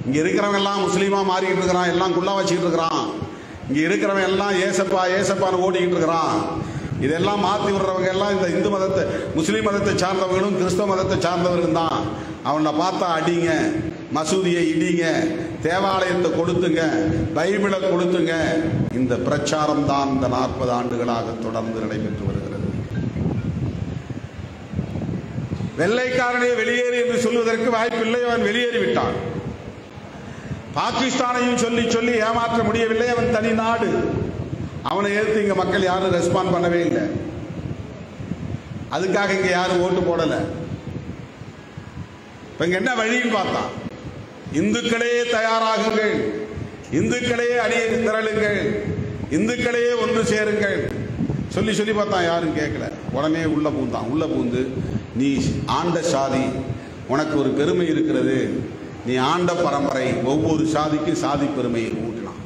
இங்க இருக்கிறவங்க எல்லாம் முஸ்லீமா மாறிக்கிட்டு இருக்கிறான், எல்லாம் குள்ளா வச்சுக்கிட்டு இருக்கிறான். இங்க இருக்கிறவன் எல்லாம் ஏசப்பா ஏசப்பான்னு ஓடிக்கிட்டு இருக்கிறான். இதெல்லாம் மாற்றி விடுறவங்க எல்லாம் இந்த இந்து மதத்தை, முஸ்லீம் மதத்தை சார்ந்தவர்களும் கிறிஸ்தவ மதத்தை சார்ந்தவர்களும் தான். அவனை பார்த்தா அடிங்க, மசூதியை இடிங்க, தேவாலயத்தை கொடுத்துங்க, பைபிளை கொடுத்துங்க. இந்த பிரச்சாரம் தான் இந்த 40 ஆண்டுகளாக தொடர்ந்து நடைபெற்று வருகிறது. வெள்ளைக்காரனே வெளியேறு என்று சொல்வதற்கு வாய்ப்பில்லை, அவன் வெளியேறிவிட்டான். பாகிஸ்தானையும் சொல்லி சொல்லி ஏமாற்ற முடியவில்லை, அவன் தனி நாடு. அவனை எதிர்த்து இங்க மக்கள் யாரும் ரெஸ்பாண்ட் பண்ணவே இல்லை. அதுக்காக இங்க யாரும் ஓட்டு போடல. இங்க என்ன வழின்னு பார்த்தா, இந்துக்களே தயாராகுங்கள், இந்துக்களே அணியை திரளுங்கள், இந்துக்களே ஒன்று சேருங்கள் சொல்லி சொல்லி பார்த்தா யாரும் கேட்கல. உடனே உள்ள பூந்தான். உள்ள பூந்து நீ ஆண்ட சாதி, உனக்கு ஒரு பெருமை இருக்கிறது, நீ ஆண்ட பரம்பரை, ஒவ்வொரு சாதிக்கும் சாதி பெருமையை ஊட்டினான்.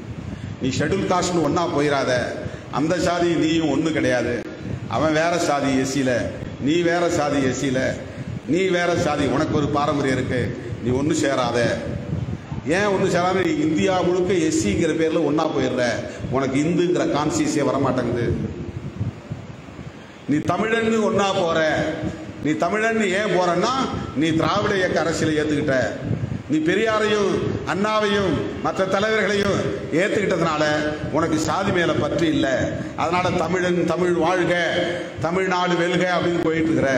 நீ ஷெட்யூல் காஸ்ட்னு ஒன்றா போயிடாத, அந்த சாதி நீயும் ஒன்று கிடையாது, அவன் வேற சாதி எஸ்சியில், நீ வேற சாதி எஸ்சியில், நீ வேற சாதி, உனக்கு ஒரு பாரம்பரியம் இருக்கு, நீ ஒன்று சேராத. ஏன் ஒன்று சேராத? நீ இந்தியா முழுக்க எஸ்சிங்கிற பேரில் ஒன்றா போயிடுற, உனக்கு இந்துங்கிற கான்சியஸே வரமாட்டேங்குது. நீ தமிழன்னு ஒன்றா போற, நீ தமிழன்னு ஏன் போறன்னா நீ திராவிட இயக்க அரசியலை ஏற்றுக்கிட்ட, நீ பெரியாரையும் அண்ணாவையும் மற்ற தலைவர்களையும் ஏற்றுக்கிட்டதுனால உனக்கு சாதி மேலே பற்று இல்லை. அதனால தமிழன் தமிழ் வாழ்க, தமிழ்நாடு வெல்க அப்படின்னு போயிட்டு இருக்கிற.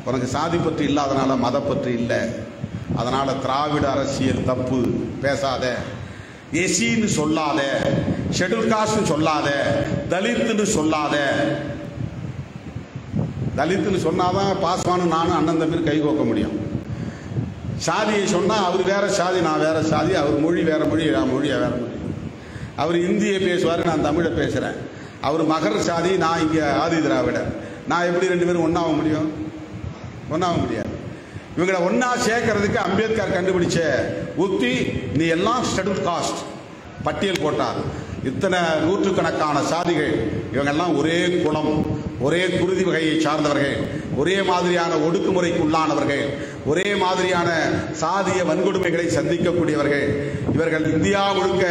உனக்கு சாதி பற்று இல்லாதனால மதப்பற்று இல்லை. அதனால திராவிட அரசியல் தப்பு பேசாத, எஸ்சின்னு சொல்லாத, ஷெட்யூல் காஸ்ட்னு சொல்லாத, தலித்துன்னு சொல்லாத. தலித்துன்னு சொன்னாதான் பாஸ்வானு நானும் அண்ணன் தம்பி கை கோக்க முடியும். சாதியை சொன்னால் அவர் வேற சாதி, நான் வேற சாதி, அவர் மொழி வேற மொழி, நான் மொழியை வேற மொழி. அவர் இந்தியை பேசுவார், நான் தமிழை பேசுகிறேன். அவர் மகர் சாதி, நான் இங்கே ஆதி திராவிடர். நான் எப்படி ரெண்டு பேரும் ஒன்றாக முடியும்? ஒன்றாக முடியாது. இவங்களை ஒன்றா சேர்க்கறதுக்கு அம்பேத்கர் கண்டுபிடிச்ச உத்தி, நீ எல்லாம் ஷெட்யூல் காஸ்ட் பட்டியல் போட்டார். இத்தனை நூற்றுக்கணக்கான சாதிகள், இவங்கெல்லாம் ஒரே குலம், ஒரே குருதி வகையை சார்ந்தவர்கள், ஒரே மாதிரியான ஒடுக்குமுறைக்கு உள்ளானவர்கள், ஒரே மாதிரியான சாதிய வன்கொடுமைகளை சந்திக்கக்கூடியவர்கள். இவர்கள் இந்தியா முழுக்க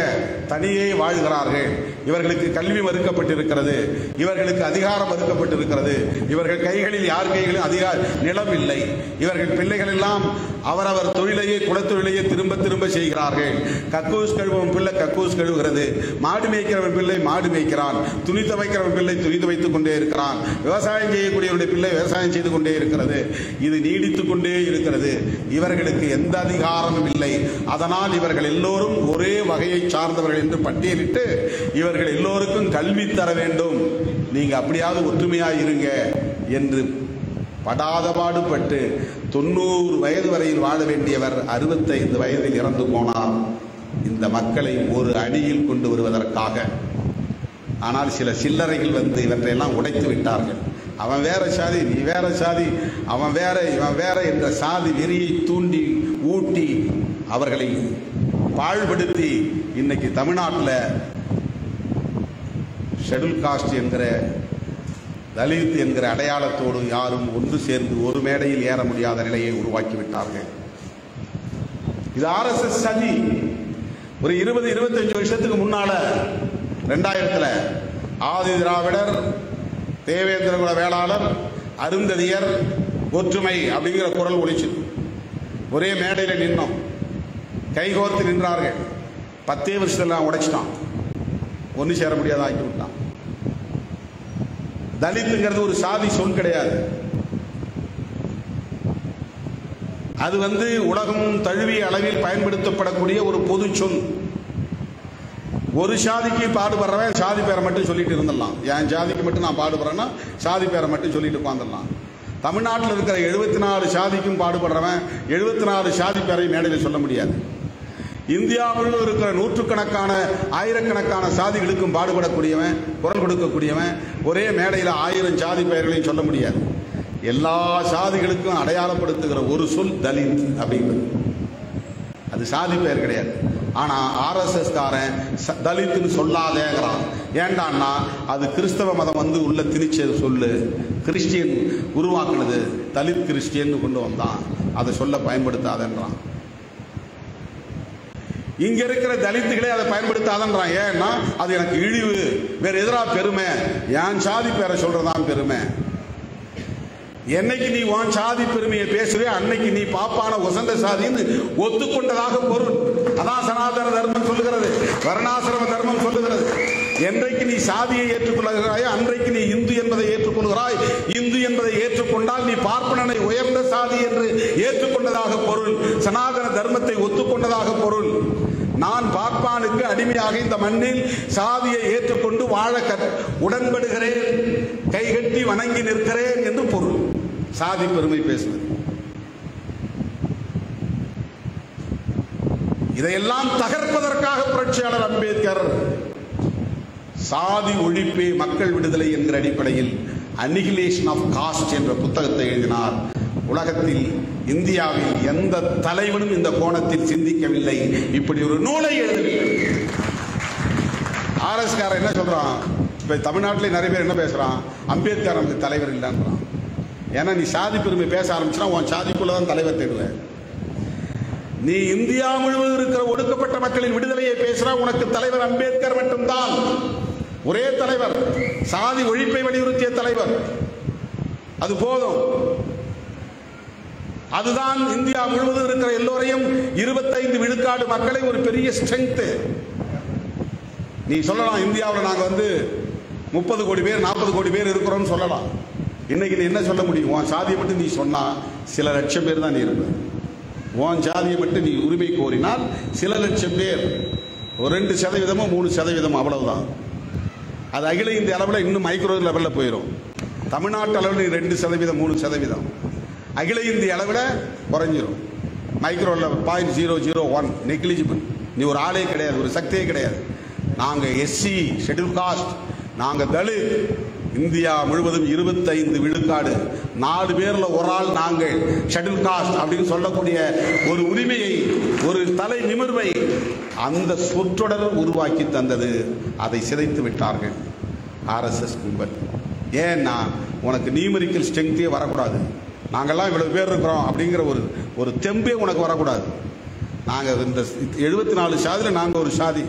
தனியே வாழ்கிறார்கள். இவர்களுக்கு கல்வி மறுக்கப்பட்டிருக்கிறது, இவர்களுக்கு அதிகாரம் மறுக்கப்பட்டிருக்கிறது, இவர்கள் கைகளில் யார் கைகளிலும் அதிகார நிலம் இல்லை. இவர்கள் பிள்ளைகள் எல்லாம் அவரவர் தொழிலையே குலத்தொழிலையே திரும்ப திரும்ப செய்கிறார்கள். கக்கூஸ் கழுவன் பிள்ளை கக்கூஸ் கழுவுகிறது, மாடு மேய்க்கிறவன் பிள்ளை மாடு மேய்க்கிறான், துணி துவைக்கிறவன் பிள்ளை துணி துவைத்துக் கொண்டே இருக்கிறான், விவசாயம் செய்யக்கூடியவருடைய பிள்ளை விவசாயம் செய்து கொண்டே இருக்கிறது. இது நீடித்துக் கொண்டே இருக்கிறது. இவர்களுக்கு எந்த அதிகாரமும் இல்லை. அதனால் இவர்கள் எல்லோரும் ஒரே வகையை சார்ந்தவர்கள் என்று பட்டியலிட்டு இவர்கள் எல்லோருக்கும் கல்வி தர வேண்டும், நீங்க அப்படியாவது ஒற்றுமையாக இருங்க என்று படாத பாடுபட்டு 90 வயது வரையில் வாழ வேண்டியவர் 65 வயதில் இறந்து போனார், இந்த மக்களை ஒரு அணியில் கொண்டு வருவதற்காக. ஆனால் சில சில்லறைகள் வந்து இவற்றையெல்லாம் உடைத்து விட்டார்கள். அவன் வேற சாதி, நீ வேற சாதி, அவன் வேற இவன் வேற என்ற சாதி வெறியை தூண்டி ஊட்டி அவர்களை பாழ்படுத்தி இன்னைக்கு தமிழ்நாட்டில் ஷெட்யூல் காஸ்ட் என்கிற தலித் என்கிற அடையாளத்தோடு யாரும் ஒன்று சேர்ந்து ஒரு மேடையில் ஏற முடியாத நிலையை உருவாக்கிவிட்டார்கள். இது RSS சதி. ஒரு 20-25 வருஷத்துக்கு முன்னால 2000 ஆதி திராவிடர், தேவேந்திர குல வேளாளர், அருந்ததியர் ஒற்றுமை அப்படிங்கிற குரல் ஒலிச்சு ஒரே மேடையில் நின்னோம், கைகோர்த்து நின்றார்கள். 10 வருஷத்துல உடைச்சிட்டான், ஒன்று சேர முடியாத ஆக்கி விட்டான். தலித்துங்கிறது ஒரு சாதி சொல் கிடையாது. அது உலகம் தழுவிய அளவில் பயன்படுத்தப்படக்கூடிய ஒரு பொது சொல். ஒரு சாதிக்கு பாடுபடுறவன் சாதி பேரை மட்டும் சொல்லிட்டு இருந்துடலாம். என் ஜாதிக்கு மட்டும் நான் பாடுபடுறேன்னா சாதி பேரை மட்டும் சொல்லிட்டு உட்காந்துடலாம். தமிழ்நாட்டில் இருக்கிற 74 சாதிக்கும் பாடுபடுறவன் 74 சாதி பேரை மேடையில் சொல்ல முடியாது. இந்தியாவில் இருக்கிற நூற்றுக்கணக்கான ஆயிரக்கணக்கான சாதிகளுக்கும் பாடுபடக்கூடியவன், குரல் கொடுக்கக்கூடியவன் ஒரே மேடையில் 1000 சாதி பெயர்களையும் சொல்ல முடியாது. எல்லா சாதிகளுக்கும் அடையாளப்படுத்துகிற ஒரு சொல் தலித் அப்படிங்கிறது. அது சாதி பெயர் கிடையாது. ஆனால் RSS காரன் தலித்துன்னு சொல்லாதேங்கிறான். ஏண்டான்னா அது கிறிஸ்தவ மதம் உள்ள திணிச்சது சொல்லு, கிறிஸ்டியன் உருவாக்குனது, தலித் கிறிஸ்டியன் கொண்டு வந்தான், அதை சொல்ல பயன்படுத்தாதன்றான். இங்க இருக்கிற தலித்துகளே அதை பயன்படுத்தாதன்றான். ஏன்னா அது எனக்கு இழிவு, வேற எதிராக பெருமை, என் சாதி பேரை சொல்றதான் பெருமை. என்னைக்கு நீ உன் சாதி பெருமையை பேசுவே அன்னைக்கு நீ பாப்பான உசந்த சாதின்னு ஒத்துக்கொண்டதாக பொருள். அதான் சனாதன தர்மம் சொல்லுகிறது, வர்ணாசிரம தர்மம் சொல்லுகிறது. என்றைக்கு நீ சாதியை ஏற்றுக்கொள்கிறாயோ அன்றைக்கு நீ இந்து என்பதை ஏற்றுக்கொள்கிறாய். இந்து என்பதை ஏற்றுக்கொண்டால் நீ பார்ப்பனனை உயர்ந்த சாதி என்று ஏற்றுக்கொண்டதாக பொருள், சனாதன தர்மத்தை ஒத்துக்கொண்டதாக பொருள். நான் பார்ப்பானுக்கு அடிமையாக இந்த மண்ணில் சாதியை ஏற்றுக்கொண்டு வாழ உடன்படுகிறேன், கைகட்டி வணங்கி நிற்கிறேன் என்று பொருள். சாதி பெருமை பேசுவது. இதையெல்லாம் தகர்ப்பதற்காக புரட்சியாளர் அம்பேத்கர் சாதி ஒழிப்பே மக்கள் விடுதலை என்கிற அடிப்படையில் அனிகிலேஷன் ஆஃப் காஸ்ட் என்ற புத்தகத்தை எழுதினார். உலகத்தில் இந்தியாவில் எந்த தலைவனும் இந்த கோணத்தில் சிந்திக்கவில்லை, இப்படி ஒரு நூலை எழுதவில்லை. ஆர்எஸ்காரன் என்ன சொல்றான்? இப்ப தமிழ்நாட்டில் நிறைய பேர் என்ன பேசுறான்? அம்பேத்கர் நமக்கு தலைவர் இல்லைன்றான். ஏன்னா நீ சாதி பெருமை பேச ஆரம்பிச்சுனா உன் சாதிக்குள்ளதான் தலைவர் தேடுவேன். நீ இந்தியா முழுவதும் இருக்கிற ஒடுக்கப்பட்ட மக்களின் விடுதலையை பேசுற, உனக்கு தலைவர் அம்பேத்கர் மட்டும்தான். ஒரே தலைவர், சாதி ஒழிப்பை வலியுறுத்திய தலைவர், அது போதும். அதுதான் இந்தியா முழுவதும் இருக்கிற எல்லோரையும் 25 விழுக்காடு மக்களை ஒரு பெரிய ஸ்ட்ரெங்க். நீ சொல்லலாம் இந்தியாவில் நாங்க 30 கோடி பேர் 40 கோடி பேர் இருக்கிறோம் சொல்லலாம். இன்னைக்கு நீ என்ன சொல்ல முடியும்? உன் சாதியை மட்டும் நீ சொன்னா சில லட்சம் பேர் தான் நீ இருப்ப. உன் சாதியை மட்டும் நீ உரிமை கோரினால் சில லட்சம் பேர், ஒரு 2% 3% அவ்வளவுதான். அது அகில இந்திய அளவில் இன்னும் மைக்ரோ லெவலில் போயிடும். தமிழ்நாட்டு அளவில் 2% 3%, அகில இந்திய அளவில் குறைஞ்சிரும். Micro level 0.001 negligible. நீ ஒரு ஆளே கிடையாது, ஒரு சக்தியே கிடையாது. நாங்கள் எஸ்சி ஷெட்யூல் காஸ்ட், நாங்கள் தலித். இந்தியா முழுவதும் 25 விழுக்காடு, 4 பேர்ல ஒரு ஆள் நாங்கள் ஷெட்யூல் காஸ்ட் அப்படின்னு சொல்லக்கூடிய ஒரு உரிமையை, ஒரு தலை நிமிர்வை அந்த சொற்றொடர் உருவாக்கி தந்தது. அதை சிதைத்து விட்டார்கள் ஆர்எஸ்எஸ் கும்பல். ஏன்னா உனக்கு நியூமெரிக்கல் ஸ்ட்ரெங்தே வரக்கூடாது. நாங்கள்லாம் இவ்வளவு பேர் இருக்கிறோம் அப்படிங்கிற ஒரு தெம்பே உனக்கு வரக்கூடாது. நாங்கள் இந்த 74 சாதியில் நாங்கள் ஒரு சாதி.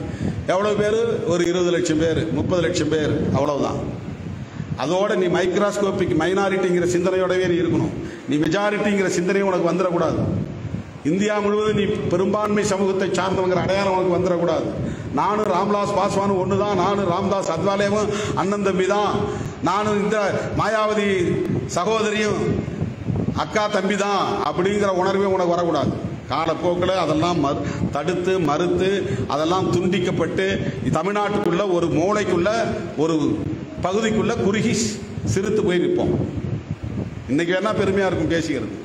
எவ்வளவு பேர்? ஒரு 20 லட்சம் பேர், 30 லட்சம் பேர், அவ்வளவுதான். அதோட நீ மைக்ரோஸ்கோபிக் மைனாரிட்டிங்கிற சிந்தனையோடவே நீ இருக்கணும். நீ மெஜாரிட்டிங்கிற சிந்தனையும் உனக்கு வந்துடக்கூடாது. இந்தியா முழுவதும் நீ பெரும்பான்மை சமூகத்தை சார்ந்தவங்கிற அடையாளம் உனக்கு வந்துடக்கூடாது. நானும் ராம்விலாஸ் பாஸ்வானும் ஒன்று தான், நானும் ராம்தாஸ் அத்வாலேவும் அண்ணன் தம்பி தான், நானும் இந்த மாயாவதி சகோதரியும் அக்கா தம்பி தான் அப்படிங்கிற உணர்வே உனக்கு வரக்கூடாது. காலப்போக்கில் அதெல்லாம் தடுத்து மறுத்து அதெல்லாம் துண்டிக்கப்பட்டு தமிழ்நாட்டுக்குள்ள ஒரு மூளைக்குள்ள ஒரு பகுதிக்குள்ள குறுகி சிறுத்து போய் நிற்போம். இன்னைக்கு வேணா பெருமையா இருக்கும் பேசிக்கிறது.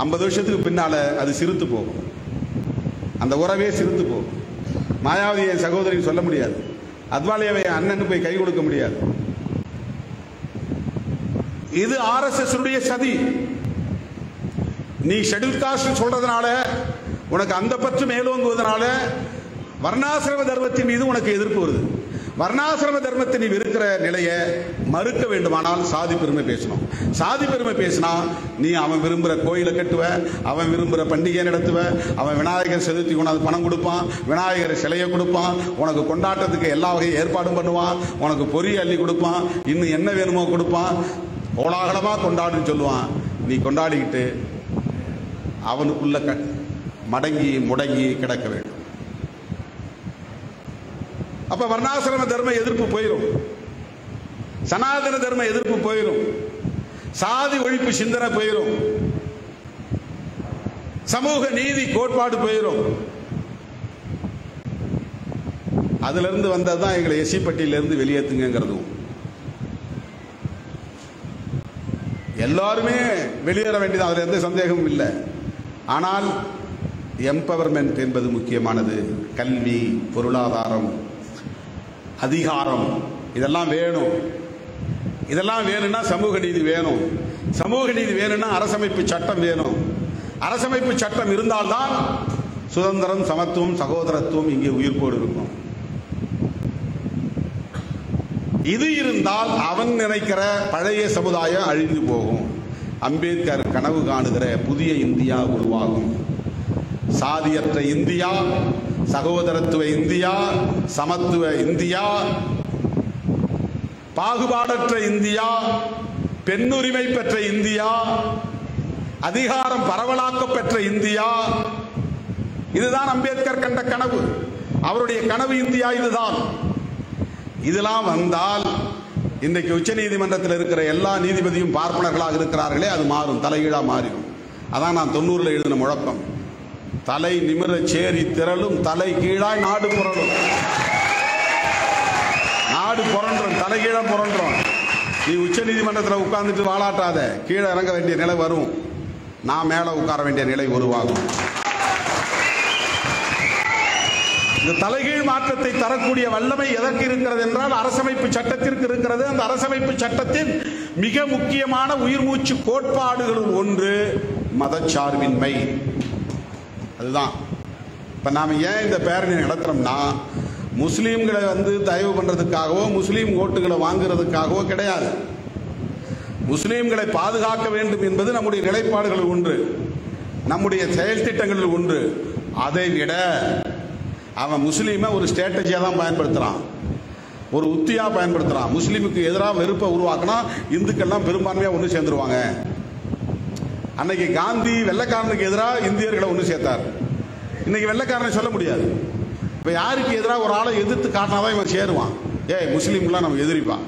50 வருஷத்துக்கு பின்னால அது சிறுத்து போகும். அந்த உறவே சிறுத்து போகும். மாயாவதி என் சகோதரின்னு சொல்ல முடியாது, அத்வாலேவை அண்ணன் போய் கை கொடுக்க முடியாது. இது ஆர்எஸ்எஸ் உடைய சதி. நீ ஷெட்யூல் காஸ்ட் சொல்றதுனால, உனக்கு அந்த பற்று மேலோங்குவதனால வர்ணாசிரம தர்மத்தின் மீது உனக்கு எதிர்ப்பு வருது. வர்ணாசிரம தர்மத்தை நீ இருக்கிற நிலையை மறுக்க வேண்டுமானால் சாதி பெருமை பேசணும். சாதி பெருமை பேசினா நீ அவன் விரும்புகிற கோயிலை கட்டுவ, அவன் விரும்புகிற பண்டிகை நடத்துவ, அவன் விநாயகர் சதுர்த்தி கொண்டாந்து பணம் கொடுப்பான், விநாயகர் சிலையை கொடுப்பான், உனக்கு கொண்டாட்டத்துக்கு எல்லா வகையும் ஏற்பாடும் பண்ணுவான், உனக்கு பொறி அள்ளி கொடுப்பான், இன்னும் என்ன வேணுமோ கொடுப்பான், கோலாகலமாக கொண்டாடுன்னு சொல்லுவான். நீ கொண்டாடிக்கிட்டு அவனுக்குள்ள மடங்கி முடங்கி கிடக்க வேண்டும். அப்ப வர்ணாசிரம தர்ம எதிர்ப்பு போயிடும், சனாதன தர்ம எதிர்ப்பு போயிடும், சாதி ஒழிப்பு சிந்தனை போயிடும், சமூக நீதி கோட்பாடு போயிடும். அதுல இருந்து வந்ததுதான் எங்களை எஸ்சி பட்டியலிருந்து வெளியேற்றுங்கிறதும். எல்லாருமே வெளியேற வேண்டியது, அதுல எந்த சந்தேகமும் இல்லை. ஆனால் எம்பவர்மெண்ட் என்பது முக்கியமானது. கல்வி, பொருளாதாரம், அதிகாரம், இதெல்லாம் வேணும். இதெல்லாம் வேணும்னா சமூக நீதி வேணும். சமூக நீதி வேணும்னா அரசமைப்பு சட்டம் வேணும். அரசமைப்பு சட்டம் இருந்தால்தான் சுதந்திரம், சமத்துவம், சகோதரத்துவம் இங்கே உயிர்ப்போடு இருக்கும். இது இருந்தால் அவன் நினைக்கிற பழைய சமுதாயம் அழிந்து போகும். அம்பேத்கர் கனவு காணுகிற புதிய இந்தியா உருவாகும். சாதியற்ற இந்தியா, சகோதரத்துவ இந்தியா, சமத்துவ இந்தியா, பாகுபாடற்ற இந்தியா, பெண்ணுரிமை பெற்ற இந்தியா, அதிகாரம் பரவலாக்க பெற்ற இந்தியா. இதுதான் அம்பேத்கர் கண்ட கனவு. அவருடைய கனவு இந்தியா இதுதான். இதெல்லாம் வந்தால் இன்றைக்கு உச்ச நீதிமன்றத்தில் இருக்கிற எல்லா நீதிபதியும் பார்ப்பனர்களாக இருக்கிறார்களே, அது மாறும், தலைகீழாக மாறிடும். அதான் நான் 90 எழுதின முழக்கம். தலை நிமிர சேரி திரளும், தலை கீழாய் நாடு புரளும். நாடு புரண்டோம், தலைகீழா புரண்டோம். நீ உச்ச நீதிமன்றத்தில் உட்கார்ந்துட்டு வாழாட்டாத, கீழே இறங்க வேண்டிய நிலை வரும். நான் மேலே உட்கார வேண்டிய நிலை உருவாகும். இந்த தலைகீழ் மாற்றத்தை தரக்கூடிய வல்லமை எதற்கு இருக்கிறது என்றால் அரசமைப்பு சட்டத்திற்கு இருக்கிறது. அந்த அரசமைப்பு சட்டத்தின் மிக முக்கியமான உயிர் மூச்சு கோட்பாடுகளும் ஒன்று மதச்சார்பின்மை. அதுதான் இப்ப நாம ஏன் இந்த பேரணி நடத்துறோம்னா, முஸ்லீம்களை தயவு பண்றதுக்காகவோ முஸ்லீம் ஓட்டுகளை வாங்குறதுக்காகவோ கிடையாது. முஸ்லீம்களை பாதுகாக்க வேண்டும் என்பது நம்முடைய நிலைப்பாடுகள் ஒன்று, நம்முடைய செயல் திட்டங்களில் ஒன்று. அதை விட அவன் முஸ்லீமை ஒரு ஸ்ட்ராட்டஜியா தான் பயன்படுத்துறான், ஒரு உத்தியா பயன்படுத்துறான். முஸ்லீமுக்கு எதிராக வெறுப்பை உருவாக்கினா இந்துக்கள்லாம் பெரும்பான்மையா ஒன்று சேர்ந்துருவாங்க. அன்னைக்கு காந்தி வெள்ளைக்காரனுக்கு எதிராக இந்தியர்களை ஒன்று சேர்த்தார். இன்னைக்கு வெள்ளைக்காரனை சொல்ல முடியாது. இப்ப யாருக்கு எதிராக ஒரு ஆளை எதிர்த்து காட்டினாதான் இவன் சேருவான். முஸ்லீம்லாம் நம்ம எதிரிப்பான்.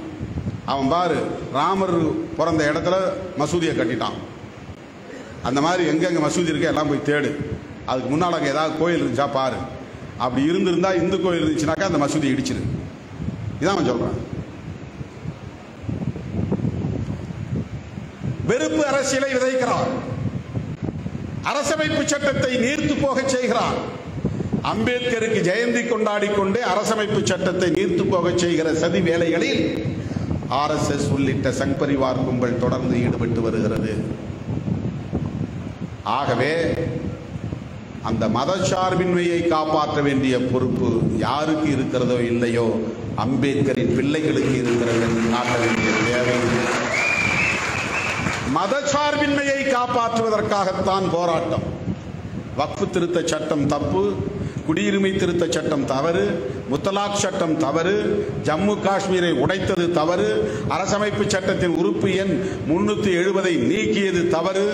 அவன் பாரு, ராமர் பிறந்த இடத்துல மசூதியை கட்டிட்டான். அந்த மாதிரி எங்கெங்க மசூதி இருக்க எல்லாம் போய் தேடு. அதுக்கு முன்னால் அங்கே ஏதாவது கோயில் இருந்துச்சா பாரு. அப்படி இருந்திருந்தா இந்து கோயில் இருந்துச்சுனாக்கா அந்த மசூதி இடிச்சிரு. இதான் அவன் சொல்றான். வெறுப்பு அரசியலை விதைக்கிறான். அரசமைப்பு சட்டத்தை நீர்த்து போக செய்கிறான். அம்பேத்கருக்கு ஜெயந்தி கொண்டாடி கொண்டே அரசமைப்பு சட்டத்தை நீர்த்து போக செய்கிற சதி வேலைகளில் RSS உள்ளிட்ட சங் பரிவார் கும்பல் தொடர்ந்து ஈடுபட்டு வருகிறது. ஆகவே அந்த மதச்சார்பின்மையை காப்பாற்ற வேண்டிய பொறுப்பு யாருக்கு இருக்கிறதோ இல்லையோ, அம்பேத்கரின் பிள்ளைகளுக்கு இருக்கிறது என்று காட்ட வேண்டிய தேவை. மதச்சார்பின்மையை காப்பாற்றுவதற்காகத்தான் போராட்டம். வக்ஃப் திருத்த சட்டம் தப்பு, குடியுரிமை திருத்த சட்டம் தவறு, முத்தலாக் சட்டம் தவறு, ஜம்மு காஷ்மீரை உடைத்தது தவறு, அரசமைப்பு சட்டத்தின் உறுப்பு எண் 370 நீக்கியது தவறு,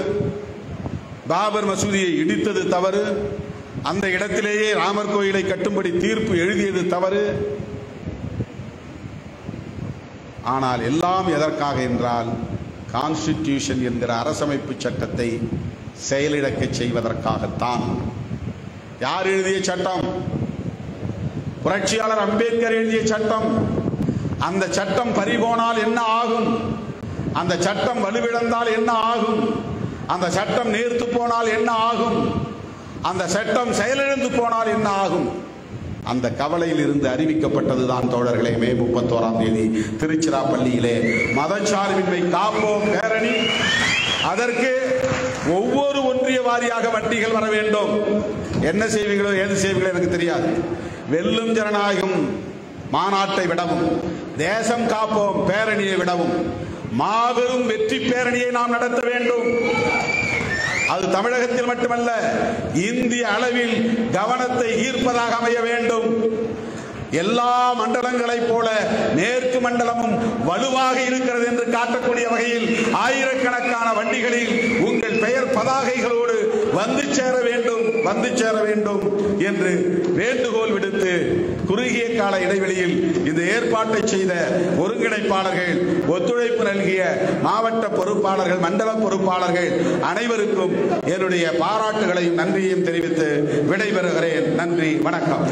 பாபர் மசூதியை இடித்தது தவறு, அந்த இடத்திலேயே ராமர் கோயிலை கட்டும்படி தீர்ப்பு எழுதியது தவறு. ஆனால் எல்லாம் எதற்காக என்றால், கான்ஸ்டிடியூஷன் என்கிற அரசமைப்பு சட்டத்தை செயலிழக்க செய்வதற்காகத்தான். யார் எழுதிய சட்டம்? புரட்சியாளர் அம்பேத்கர் எழுதிய சட்டம். அந்த சட்டம் பறிபோனால் என்ன ஆகும்? அந்த சட்டம் வலுவிழந்தால் என்ன ஆகும்? அந்த சட்டம் நீர்த்து போனால் என்ன ஆகும்? அந்த சட்டம் செயலிழந்து போனால் என்ன ஆகும்? அந்த கவலையில் இருந்து அறிவிக்கப்பட்டதுதான் தோழர்களே மே 31ஆம் தேதி திருச்சிராப்பள்ளியிலே மதச்சார்பின்மை காப்போம் பேரணி. அதற்கு ஒவ்வொரு ஒன்றிய வாரியாக வண்டிகள் வர வேண்டும். என்ன செய்வீங்களோ ஏது செய்வீங்களோ எனக்கு தெரியாது. வெல்லும் ஜனநாயகம் மாநாட்டை விடவும், தேசம் காப்போம் பேரணியை விடவும் மாபெரும் வெற்றி பேரணியை நாம் நடத்த வேண்டும். அது தமிழகத்தில் மட்டுமல்ல, இந்திய அளவில் கவனத்தை ஈர்ப்பதாக அமைய வேண்டும். எல்லா மண்டலங்களைப் போல மேற்கு மண்டலமும் வலுவாக இருக்கிறது என்று காட்டக்கூடிய வகையில் ஆயிரக்கணக்கான வண்டிகளில் உங்கள் பெயர் பதாகைகளோடு வந்து சேர வேண்டும் என்று வேண்டுகோள் விடுத்து, குறுகிய கால இடைவெளியில் இந்த ஏற்பாட்டை செய்த ஒருங்கிணைப்பாளர்கள், ஒத்துழைப்பு நல்கிய மாவட்ட பொறுப்பாளர்கள், மண்டல பொறுப்பாளர்கள் அனைவருக்கும் என்னுடைய பாராட்டுகளையும் நன்றியையும் தெரிவித்து விடைபெறுகிறேன். நன்றி, வணக்கம்.